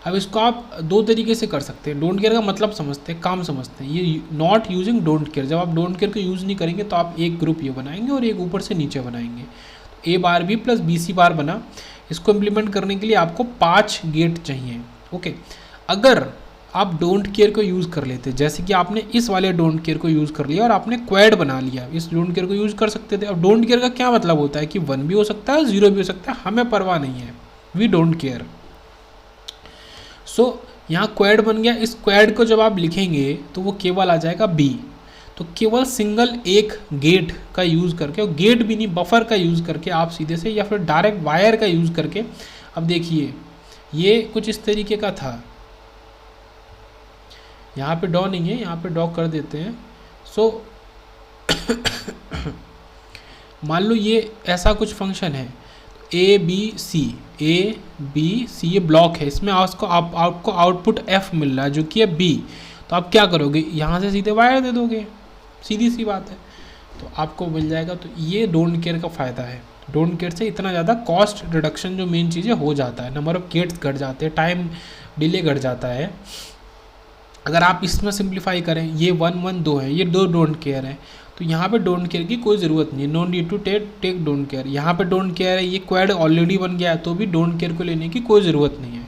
अब इसको आप 2 तरीके से कर सकते हैं। डोंट केयर का मतलब समझते हैं, काम समझते हैं। ये नॉट यूजिंग डोंट केयर, जब आप डोंट केयर को यूज़ नहीं करेंगे तो आप एक ग्रुप ये बनाएंगे और एक ऊपर से नीचे बनाएंगे। तो ए bar B plus B C बार बना। इसको इम्प्लीमेंट करने के लिए आपको 5 गेट चाहिए। ओके, अगर आप डोंट केयर को यूज़ कर लेते, जैसे कि आपने इस वाले डोंट केयर को यूज़ कर लिया और आपने क्वेड बना लिया, इस डोंट केयर को यूज़ कर सकते थे। अब डोंट केयर का क्या मतलब होता है कि 1 भी हो सकता है 0 भी हो सकता है, हमें परवाह नहीं है, वी डोंट केयर। सो यहाँ क्वेड बन गया। इस क्वेड को जब आप लिखेंगे तो वो केवल आ जाएगा बी। तो केवल सिंगल एक गेट का यूज़ करके, और गेट भी नहीं बफर का यूज़ करके आप सीधे से, या फिर डायरेक्ट वायर का यूज़ करके, अब देखिए ये कुछ इस तरीके का था। यहाँ पे डॉ नहीं है, यहाँ पे डॉ कर देते हैं। सो मान लो ये ऐसा कुछ फंक्शन है, ए बी सी ये ब्लॉक है, इसमें आपको आउटपुट एफ मिल रहा है जो कि है बी। तो आप क्या करोगे, यहाँ से सीधे वायर दे दोगे, सीधी सी बात है, तो आपको मिल जाएगा। तो ये डोंट केयर का फ़ायदा है। डोंट केयर से इतना ज़्यादा कॉस्ट रिडक्शन जो मेन चीज़ें हो जाता है, नंबर ऑफ गेट्स घट जाते हैं, टाइम डिले घट जाता है। अगर आप इसमें सिंप्लीफाई करें, ये 1 1 2 है, ये 2 डोंट केयर है, तो यहाँ पे डोंट केयर की कोई ज़रूरत नहीं है। No need to take don't care. यहाँ पे डोंट केयर है, ये क्वेड ऑलरेडी बन गया है, तो भी डोंट केयर को लेने की कोई ज़रूरत नहीं है।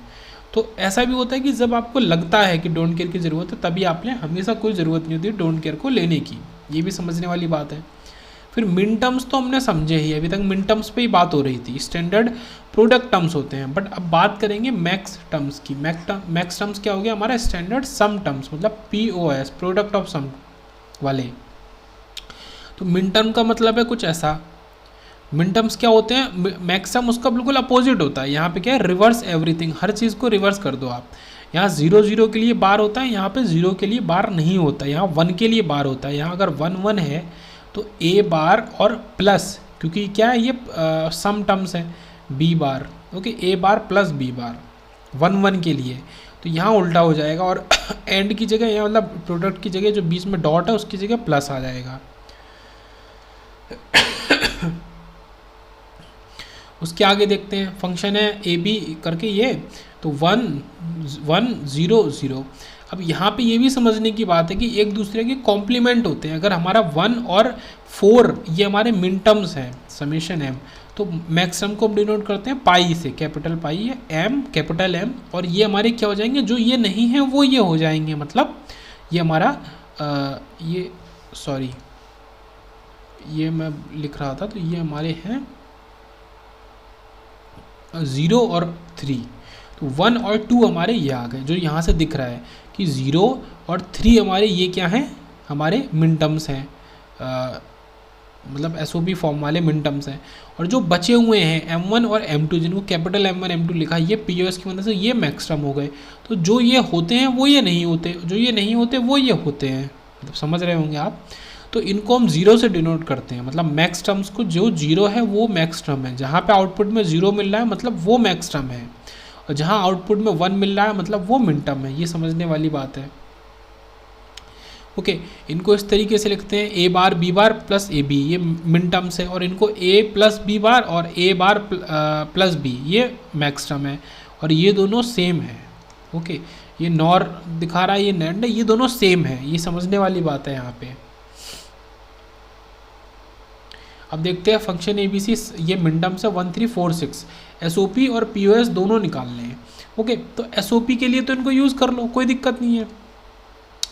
तो ऐसा भी होता है कि जब आपको लगता है कि डोंट केयर की ज़रूरत है, तभी आपने हमेशा कोई ज़रूरत नहीं होती डोंट केयर को लेने की। ये भी समझने वाली बात है। फिर मिन टर्म्स तो हमने समझे ही, अभी तक मिन टर्म्स पे ही बात हो रही थी। स्टैंडर्ड प्रोडक्ट टर्म्स होते हैं, बट अब बात करेंगे मैक्स टर्म्स की। मैक्स टर्म्स क्या हो गया हमारा, स्टैंडर्ड सम टर्म्स, मतलब POS, प्रोडक्ट ऑफ सम वाले। तो मिन टर्म का मतलब है कुछ ऐसा। मिन टर्म्स क्या होते हैं, मैक्सम उसका बिल्कुल अपोजिट होता है। यहाँ पे क्या है, रिवर्स एवरीथिंग, हर चीज़ को रिवर्स कर दो आप। यहाँ 0 0 के लिए बार होता है, यहाँ पे 0 के लिए बार नहीं होता, यहाँ 1 के लिए बार होता है। यहाँ अगर 1 1 है तो ए बार और प्लस, क्योंकि क्या है ये सम टर्म्स है, बी बार, ओके, ए बार प्लस बी बार 1 1 के लिए। तो यहाँ उल्टा हो जाएगा, और एंड की जगह यहाँ मतलब प्रोडक्ट की जगह जो बीच में डॉट है उसकी जगह प्लस आ जाएगा। उसके आगे देखते हैं, फंक्शन है ए बी करके ये, तो 1 1 0 0। अब यहाँ पे ये भी समझने की बात है कि एक दूसरे के कॉम्प्लीमेंट होते हैं। अगर हमारा 1 और 4 ये हमारे मिन टर्म्स हैं, समेशन एम, तो मैक्स टर्म को हम डिनोट करते हैं पाई से, कैपिटल पाई है, एम कैपिटल एम, और ये हमारे क्या हो जाएंगे, जो ये नहीं है वो ये हो जाएंगे। मतलब ये हमारा ये सॉरी ये मैं लिख रहा था, तो ये हमारे हैं 0 और 3, तो 1 और 2 हमारे ये आ गए, जो यहाँ से दिख रहा है कि 0 और 3 हमारे ये क्या हैं, हमारे मिन टर्म्स हैं। मतलब एसओपी फॉर्म वाले मिन टर्म्स हैं। और जो बचे हुए हैं M1 और M2, जिनको कैपिटल M1 M2 लिखा, ये पीओएस की मदद से ये मैक्स टर्म हो गए। तो जो ये होते हैं वो ये नहीं होते, जो ये नहीं होते वो ये होते हैं, मतलब समझ रहे होंगे आप। तो इनको हम जीरो से डिनोट करते हैं, मतलब मैक्स टर्म्स को, जो जीरो है वो मैक्स टर्म है, जहाँ पे आउटपुट में जीरो मिल रहा है मतलब वो मैक्स टर्म है, और जहाँ आउटपुट में 1 मिल रहा है मतलब वो मिन टर्म है। ये समझने वाली बात है। ओके, इनको इस तरीके से लिखते हैं A bar B bar plus A B, ये मिन टर्म्स है, और इनको ए प्लस बी बार और ए बार प्लस बी, ये मैक्स टर्म है, और ये दोनों सेम है। ओके, ये नॉर दिखा रहा है, ये नैंड है, ये दोनों सेम है, ये समझने वाली बात है यहाँ पे। अब देखते हैं फंक्शन ए बी सी, ये मिन टर्म्स है 1 3 4 6, एसओपी और पीओएस दोनों निकालने हैं। ओके, तो एसओपी के लिए तो इनको यूज़ कर लो, कोई दिक्कत नहीं है।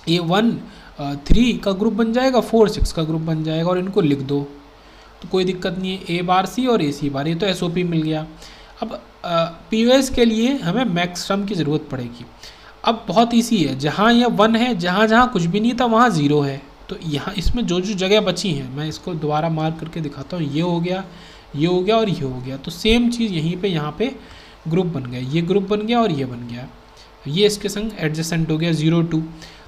ये 1 3 का ग्रुप बन जाएगा, 4 6 का ग्रुप बन जाएगा, और इनको लिख दो तो कोई दिक्कत नहीं है। ए बार सी और ए सी बार, ये तो एसओपी मिल गया। अब पीओएस के लिए हमें मैक्स टर्म की ज़रूरत पड़ेगी। अब बहुत ईजी है, जहाँ यह 1 है, जहाँ जहाँ कुछ भी नहीं था वहाँ 0 है, तो यहाँ इसमें जो जो जगह बची हैं मैं इसको दोबारा मार्क करके दिखाता हूँ। ये हो गया, ये हो गया और ये हो गया, तो सेम चीज़ यहीं पे यहाँ पे ग्रुप बन गया, ये ग्रुप बन गया और ये बन गया, ये इसके संग एडजेसेंट हो गया 0 2,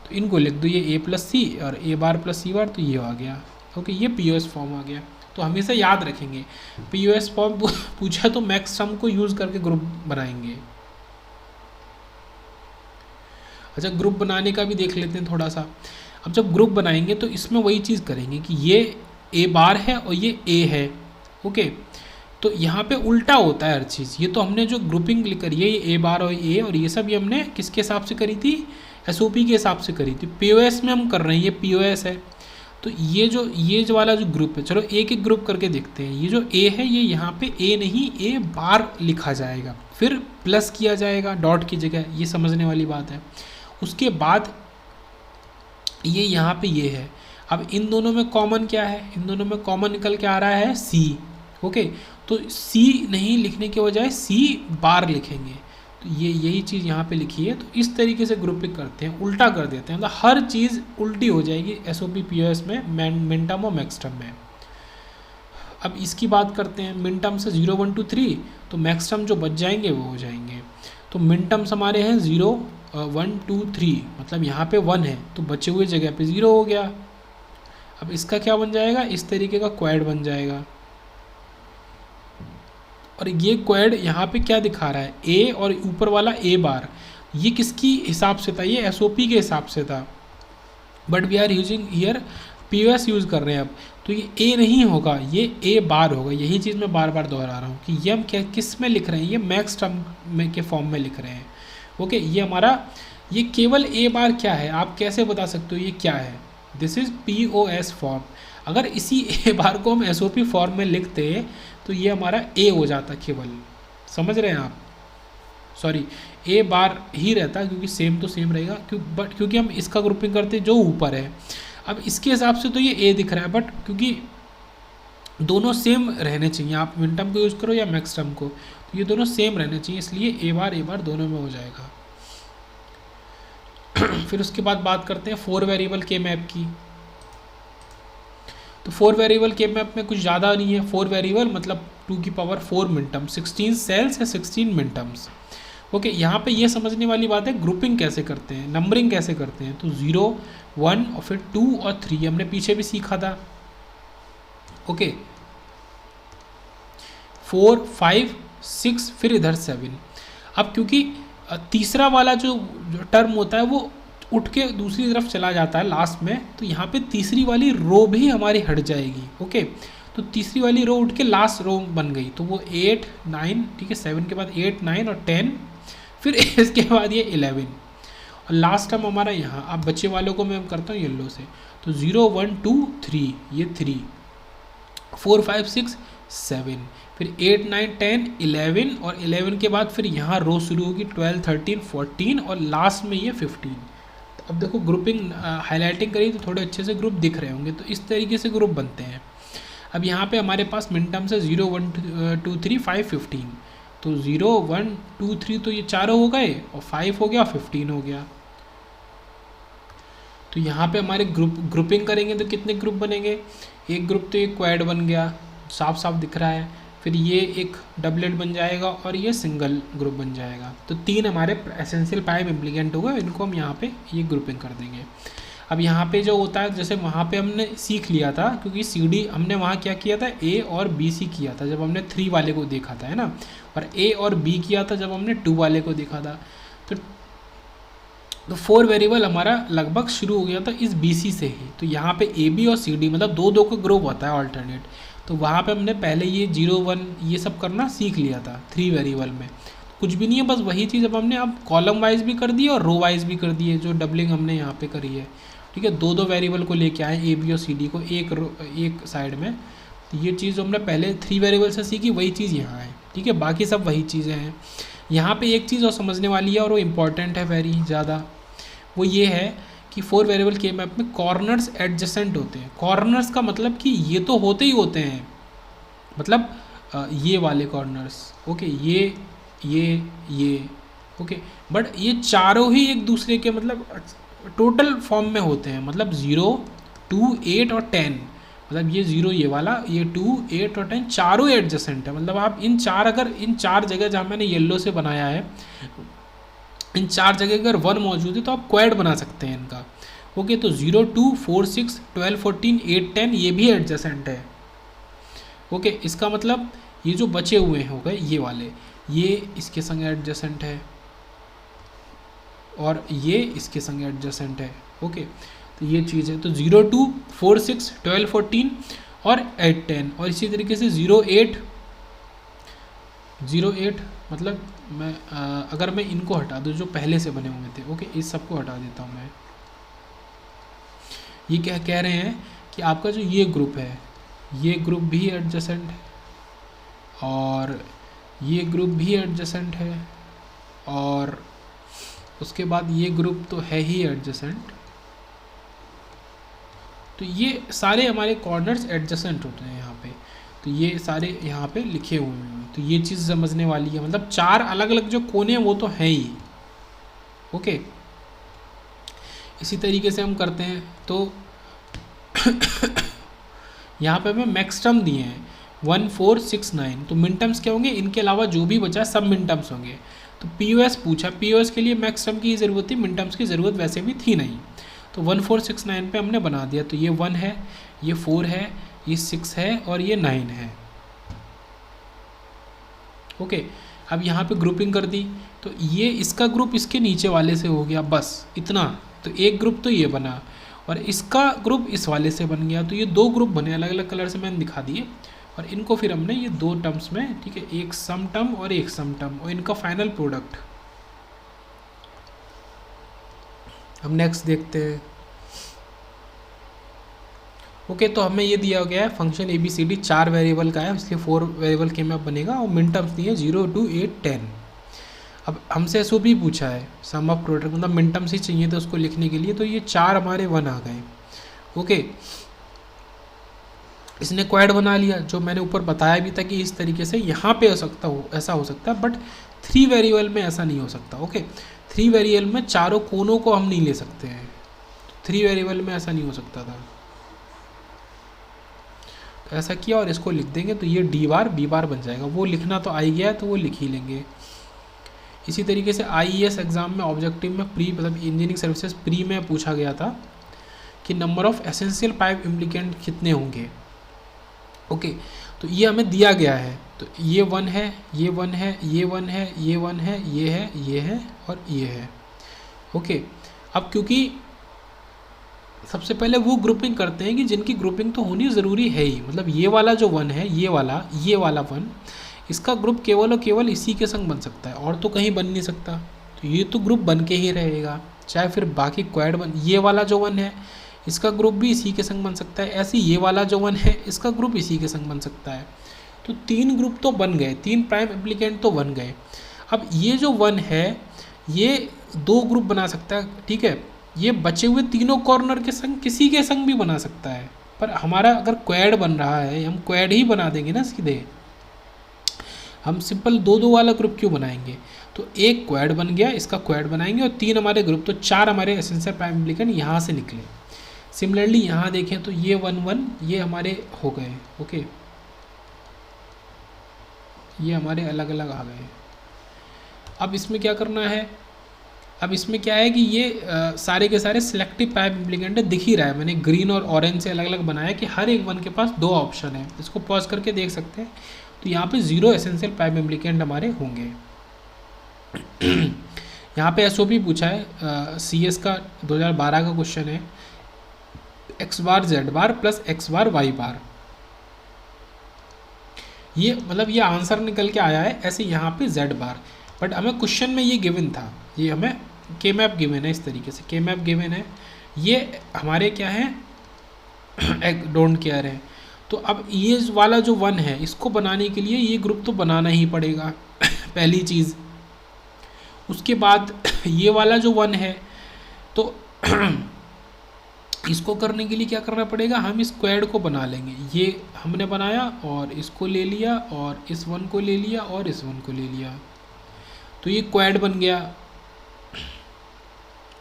तो इनको लिख दो, ये ए प्लस सी और ए बार प्लस सी बार, तो ये आ गया। ओके, ये पीओएस फॉर्म आ गया। तो हमेशा याद रखेंगे, पीओएस फॉर्म पूछा तो मैक्स टर्म को यूज़ करके ग्रुप बनाएंगे। अच्छा, ग्रुप बनाने का भी देख लेते हैं थोड़ा सा। अब जब ग्रुप बनाएंगे तो इसमें वही चीज़ करेंगे कि ये ए बार है और ये ए है। ओके, तो यहाँ पे उल्टा होता है हर चीज़। ये तो हमने जो ग्रुपिंग करी है, ये ए बार और ए, और ये सब ये हमने किसके हिसाब से करी थी, एसओपी के हिसाब से करी थी। पीओएस में हम कर रहे हैं, ये पीओएस है, तो ये जो वाला जो ग्रुप है, चलो एक एक ग्रुप करके देखते हैं। ये जो ए है, ये यहाँ पे ए नहीं, ए बार लिखा जाएगा, फिर प्लस किया जाएगा डॉट की जगह, ये समझने वाली बात है। उसके बाद ये यहाँ पे ये है। अब इन दोनों में कॉमन क्या है, इन दोनों में कॉमन निकल के आ रहा है सी। ओके, तो सी नहीं लिखने के बजाय सी बार लिखेंगे, तो ये यही चीज़ यहाँ पे लिखी है। तो इस तरीके से ग्रुपिंग करते हैं, उल्टा कर देते हैं, मतलब हर चीज़ उल्टी हो जाएगी एसओपी पीओएस में, मिन टर्म और मैक्स टर्म में। अब इसकी बात करते हैं, मिन टर्म से 0 1 2 3, तो मैक्स टर्म जो बच जाएंगे वो हो जाएंगे। तो मिन टर्म्स हमारे हैं 0 1 2 3, मतलब यहाँ पे 1 है तो बचे हुए जगह पे 0 हो गया। अब इसका क्या बन जाएगा, इस तरीके का क्वाड बन जाएगा, और ये क्वाड यहाँ पे क्या दिखा रहा है, ए और ऊपर वाला ए बार, ये किसकी हिसाब से था, ये एसओपी के हिसाब से था, but we are using here POS use कर रहे हैं। अब तो ये ए नहीं होगा, ये ए बार होगा। यही चीज़ मैं बार बार दोहरा रहा हूँ कि ये हम क्या किस में लिख रहे हैं, ये मैक्स टर्म में के फॉर्म में लिख रहे हैं। ओके, ये हमारा ये केवल ए बार क्या है, आप कैसे बता सकते हो ये क्या है, दिस इज़ पीओएस फॉर्म। अगर इसी ए बार को हम एसओपी फॉर्म में लिखते तो ये हमारा ए हो जाता केवल, समझ रहे हैं आप, सॉरी ए बार ही रहता क्योंकि सेम तो सेम रहेगा, बट क्योंकि हम इसका ग्रुपिंग करते जो ऊपर है। अब इसके हिसाब से तो ये ए दिख रहा है, बट क्योंकि दोनों सेम रहने चाहिए, आप मिन टर्म को यूज़ करो या मैक्स टर्म को, तो ये दोनों सेम रहने चाहिए, इसलिए ए बार दोनों में हो जाएगा। फिर उसके बाद बात करते हैं 4 वेरिएबल के मैप की। तो 4 वेरिएबल के मैप में कुछ ज़्यादा नहीं है, 4 वेरिएबल मतलब 2 की पावर 4 मिन टर्म, 16 सेल्स या 16 मिन टर्म्स। ओके, यहाँ पे ये समझने वाली बात है ग्रुपिंग कैसे करते हैं, नंबरिंग कैसे करते हैं। तो 0 1 और फिर 2 और 3 हमने पीछे भी सीखा था। ओके, 4 5 6 फिर इधर 7। अब क्योंकि तीसरा वाला जो टर्म होता है वो उठ के दूसरी तरफ चला जाता है लास्ट में, तो यहाँ पे तीसरी वाली रो भी हमारी हट जाएगी। ओके, तो तीसरी वाली रो उठ के लास्ट रो बन गई, तो वो 8 9, ठीक है, 7 के बाद 8 9 और 10, फिर इसके बाद ये 11 और लास्ट टर्म हमारा यहाँ। अब बच्चे वालों को मैं करता हूँ येलो से, तो 0 1 2 3, ये 3 4 5 6 7, फिर 8 9 10 11 और 11 के बाद फिर यहाँ रो शुरू होगी 12 13 14 और लास्ट में ये 15। तो अब देखो ग्रुपिंग हाईलाइटिंग करी तो थोड़े अच्छे से ग्रुप दिख रहे होंगे, तो इस तरीके से ग्रुप बनते हैं। अब यहाँ पे हमारे पास मिन टर्म्स है 0 1 2 3 5 15, तो 0 1 2 3 तो ये चारों हो गए और 5 हो गया और 15 हो गया। तो यहाँ पे हमारे ग्रुपिंग करेंगे तो कितने ग्रुप बनेंगे, एक ग्रुप तो एक क्वाड बन गया, साफ साफ दिख रहा है, फिर ये एक डबलेट बन जाएगा और ये सिंगल ग्रुप बन जाएगा। तो 3 हमारे एसेंशियल पाइप इम्प्लीकेंट हो गए, इनको हम यहाँ पे ये ग्रुपिंग कर देंगे। अब यहाँ पे जो होता है, जैसे वहाँ पे हमने सीख लिया था, क्योंकि CD हमने वहाँ क्या किया था, A और B C किया था जब हमने 3 वाले को देखा था, है ना, और A और B किया था जब हमने 2 वाले को देखा था। तो 4 वेरिएबल हमारा लगभग शुरू हो गया था इस BC से ही। तो यहाँ पे AB और CD मतलब 2-2 का ग्रुप होता है ऑल्टरनेट, तो वहाँ पे हमने पहले ये 0 1 ये सब करना सीख लिया था 3 वेरिएबल में। कुछ भी नहीं है, बस वही चीज़ अब हमने अब कॉलम वाइज भी कर दी और रो वाइज भी कर दी है, जो डबलिंग हमने यहाँ पे करी है, ठीक है। 2-2 वेरिएबल को लेके आए AB और CD को एक साइड में। तो ये चीज़ हमने पहले 3 वेरिएबल से सीखी, वही चीज़ यहाँ है, ठीक है, बाकी सब वही चीज़ें हैं। यहाँ पे एक चीज़ और समझने वाली है और वो इम्पॉर्टेंट है वेरी ज़्यादा, वो ये है कि 4 वेरिएबल के मैप में कॉर्नर्स एडजेसेंट होते हैं। कॉर्नर्स का मतलब कि ये तो होते ही होते हैं, मतलब ये वाले कॉर्नर्स, ओके, ये ओके, बट ये चारों ही एक दूसरे के मतलब टोटल फॉर्म में होते हैं, मतलब 0 2 8 और 10, मतलब ये 0 ये वाला, ये 2 8 और 10 चारों एडजेसेंट है। मतलब आप इन 4 अगर इन 4 जगह जहाँ मैंने येलो से बनाया है, इन 4 जगह अगर 1 मौजूद है तो आप क्वाड बना सकते हैं इनका, ओके। तो 0 2 4 6 12 14 8 10 ये भी एडजेसेंट है, ओके। इसका मतलब ये जो बचे हुए हैं हो गए ये वाले, ये इसके संग एडजेसेंट है और ये इसके संग एडजेसेंट है, ओके। तो ये चीज़ है। तो 0 2 4 6 12 14 और 8 10, और इसी तरीके से 0 8 मतलब मैं अगर मैं इनको हटा दूँ जो पहले से बने हुए थे, ओके, इस सबको हटा देता हूँ मैं। ये क्या कह रहे हैं कि आपका जो ये ग्रुप है, ये ग्रुप भी एडजेसेंट है और ये ग्रुप भी एडजेसेंट है, और उसके बाद ये ग्रुप तो है ही एडजेसेंट। तो ये सारे हमारे कॉर्नर्स एडजेसेंट होते हैं यहाँ पे, तो ये सारे यहाँ पे लिखे हुए हैं। तो ये चीज़ समझने वाली है, मतलब 4 अलग अलग जो कोने हैं वो तो हैं ही, ओके। इसी तरीके से हम करते हैं। तो यहाँ पे हमें मैक्स टर्म दिए हैं 1 4 6 9, तो मिन टर्म्स क्या होंगे, इनके अलावा जो भी बचा सब मिन टर्म्स होंगे। तो POS पूछा, POS के लिए मैक्स टर्म की ज़रूरत थी, मिन टर्म्स की ज़रूरत वैसे भी थी नहीं। तो 1 4 6 9 पे हमने बना दिया। तो ये 1 है, ये 4 है, ये 6 है और ये 9 है, ओके। अब यहाँ पे ग्रुपिंग कर दी, तो ये इसका ग्रुप इसके नीचे वाले से हो गया, बस इतना। तो एक ग्रुप तो ये बना और इसका ग्रुप इस वाले से बन गया। तो ये 2 ग्रुप बने, अलग अलग कलर से मैंने दिखा दिए, और इनको फिर हमने ये 2 टर्म्स में, ठीक है, एक सम टर्म और एक सम टर्म, और इनका फाइनल प्रोडक्ट हम नेक्स्ट देखते हैं, ओके। तो हमें ये दिया गया है फंक्शन ABCD 4 वेरिएबल का है, इसलिए 4 वेरिएबल के मैप बनेगा, और मिन टर्म्स दिए 0 2 8 10। अब हमसे SOP पूछा है, सम ऑफ प्रोडक्ट, मतलब मिन टर्म्स ही चाहिए थे उसको लिखने के लिए। तो ये 4 हमारे 1 आ गए, ओके। इसने क्वाड बना लिया, जो मैंने ऊपर बताया भी था कि इस तरीके से यहाँ पे हो सकता हो, ऐसा हो सकता है, बट 3 वेरिएबल में ऐसा नहीं हो सकता, ओके। 3 वेरिएबल में चारों कोनों को हम नहीं ले सकते हैं, 3 वेरिएबल में ऐसा नहीं हो सकता था। तो ऐसा किया और इसको लिख देंगे, तो ये D बार B बार बन जाएगा। वो लिखना तो आ ही गया है, तो वो लिख ही लेंगे। इसी तरीके से IES एग्ज़ाम में ऑब्जेक्टिव में प्री, मतलब इंजीनियरिंग सर्विसेज प्री में पूछा गया था कि number of essential pipe implicant कितने होंगे, ओके। तो ये हमें दिया गया है, तो ये 1 है, ये 1 है, ये 1 है, ये 1 है, ये है और ये है, ओके। अब क्योंकि सबसे पहले वो ग्रुपिंग करते हैं कि जिनकी ग्रुपिंग तो होनी ज़रूरी है ही, मतलब ये वाला जो 1 है, ये वाला 1, इसका ग्रुप केवल और केवल इसी के संग बन सकता है, और तो कहीं बन नहीं सकता। तो ये तो ग्रुप बन के ही रहेगा, चाहे फिर बाकी क्वाड बन। ये वाला जो 1 है, इसका ग्रुप भी इसी के संग बन सकता है, ऐसे ये वाला जो 1 है, इसका ग्रुप इसी के संग बन सकता है। तो 3 ग्रुप तो बन गए, 3 प्राइम एप्लीकेंट तो बन गए। अब ये जो 1 है, ये 2 ग्रुप बना सकता है, ठीक है। ये बचे हुए तीनों कॉर्नर के संग किसी के संग भी बना सकता है, पर हमारा अगर क्वाड बन रहा है, हम क्वाड ही बना देंगे ना सीधे। हम सिंपल 2-2 वाला ग्रुप क्यों बनाएंगे? तो एक क्वेड बन गया, इसका क्वेड बनाएंगे और 3 हमारे ग्रुप, तो 4 हमारे एसेंशियल प्राइम एम्प्लीकेंट यहाँ से निकले। सिमिलरली यहाँ देखें तो ये 1-1 ये हमारे हो गए, ओके, ये हमारे अलग अलग आ गए। अब इसमें क्या करना है, अब इसमें क्या है कि ये सारे के सारे सिलेक्टिव प्राइम एम्प्लीकेंट दिख ही रहा है, मैंने ग्रीन और ऑरेंज से अलग अलग बनाया कि हर एक वन के पास 2 ऑप्शन है। इसको पॉज करके देख सकते हैं, तो यहाँ पे 0 एसेंशियल प्राइम एम्प्लीकेंट हमारे होंगे। यहाँ पे एसओपी पूछा है, सीएस का 2012 का क्वेश्चन है, एक्स बार जेड बार प्लस एक्स बार वाई बार, ये मतलब ये आंसर निकल के आया है ऐसे यहाँ पे जेड बार, बट हमें क्वेश्चन में ये गिवन था, ये हमें के मैप गिवन है, इस तरीके से के मैप गिवन है, ये हमारे क्या है डोंट केयर है। तो अब ये वाला जो 1 है इसको बनाने के लिए ये ग्रुप तो बनाना ही पड़ेगा पहली चीज़। उसके बाद ये वाला जो 1 है तो इसको करने के लिए क्या करना पड़ेगा, हम इस स्क्वाड को बना लेंगे, ये हमने बनाया और इसको ले लिया और इस 1 को ले लिया और इस 1 को ले लिया, तो ये क्वाड बन गया।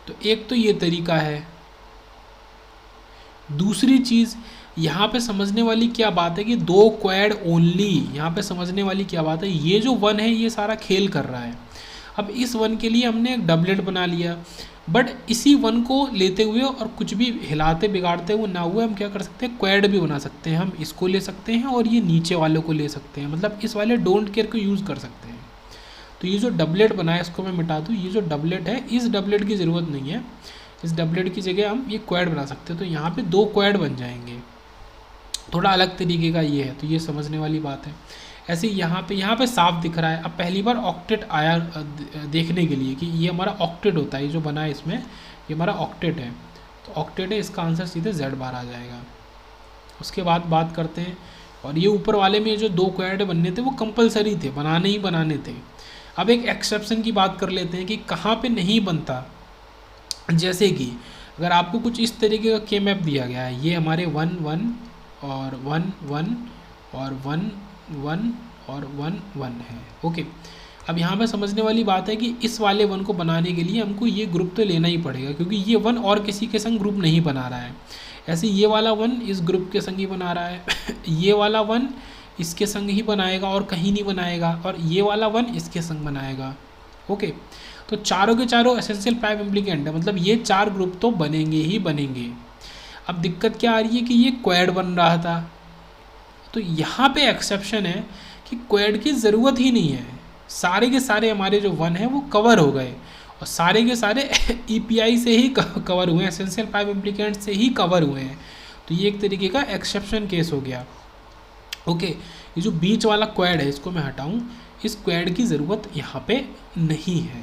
तो एक तो ये तरीका है। दूसरी चीज़ यहाँ पे समझने वाली क्या बात है कि 2 क्वाड ओनली, यहाँ पे समझने वाली क्या बात है, ये जो 1 है ये सारा खेल कर रहा है। अब इस 1 के लिए हमने एक डबलेट बना लिया, बट इसी 1 को लेते हुए और कुछ भी हिलाते बिगाड़ते हुए ना हुए हम क्या कर सकते हैं, क्वाड भी बना सकते हैं। हम इसको ले सकते हैं और ये नीचे वालों को ले सकते हैं, मतलब इस वाले डोंट केयर को यूज़ कर सकते हैं। तो ये जो डबलेट बनाया इसको मैं मिटा दूँ, ये जो डबलेट है इस डबलेट की ज़रूरत नहीं है, इस डबलेट की जगह हम ये क्वाड बना सकते हैं। तो यहाँ पे 2 क्वाड बन जाएंगे, थोड़ा अलग तरीके का ये है, तो ये समझने वाली बात है। ऐसे यहाँ पे साफ दिख रहा है। अब पहली बार ऑक्टेट आया देखने के लिए कि ये हमारा ऑक्टेट होता है, ये जो बना है इसमें ये हमारा ऑक्टेट है, तो ऑक्टेट है, इसका आंसर सीधे जेड बार आ जाएगा। उसके बाद बात करते हैं, और ये ऊपर वाले में जो 2 क्वाड बनने थे वो कंपलसरी थे, बनाने ही बनाने थे। अब एक एक्सेप्शन की बात कर लेते हैं कि कहाँ पे नहीं बनता। जैसे कि अगर आपको कुछ इस तरीके का के मैप दिया गया है, ये हमारे 1-1 और 1-1 और 1-1 और 1-1 है, ओके। अब यहाँ पे समझने वाली बात है कि इस वाले 1 को बनाने के लिए हमको ये ग्रुप तो लेना ही पड़ेगा, क्योंकि ये 1 और किसी के संग ग्रुप नहीं बना रहा है। ऐसे ये वाला 1 इस ग्रुप के संग ही बना रहा है ये वाला 1 इसके संग ही बनाएगा और कहीं नहीं बनाएगा, और ये वाला 1 इसके संग बनाएगा, ओके। तो चारों के चारों एसेंशियल प्राइम एम्प्लीकेंट है, मतलब ये 4 ग्रुप तो बनेंगे ही बनेंगे। अब दिक्कत क्या आ रही है कि ये क्वाड बन रहा था, तो यहाँ पे एक्सेप्शन है कि क्वाड की ज़रूरत ही नहीं है, सारे के सारे हमारे जो 1 है वो कवर हो गए, और सारे के सारे EPI से ही कवर हुए हैं, एसेंशियल प्राइम एम्प्लीकेंट से ही कवर हुए हैं। तो ये एक तरीके का एक्सेप्शन केस हो गया, ओके। ये जो बीच वाला क्वाड है इसको मैं हटाऊँ, इस क्वाड की ज़रूरत यहाँ पे नहीं है।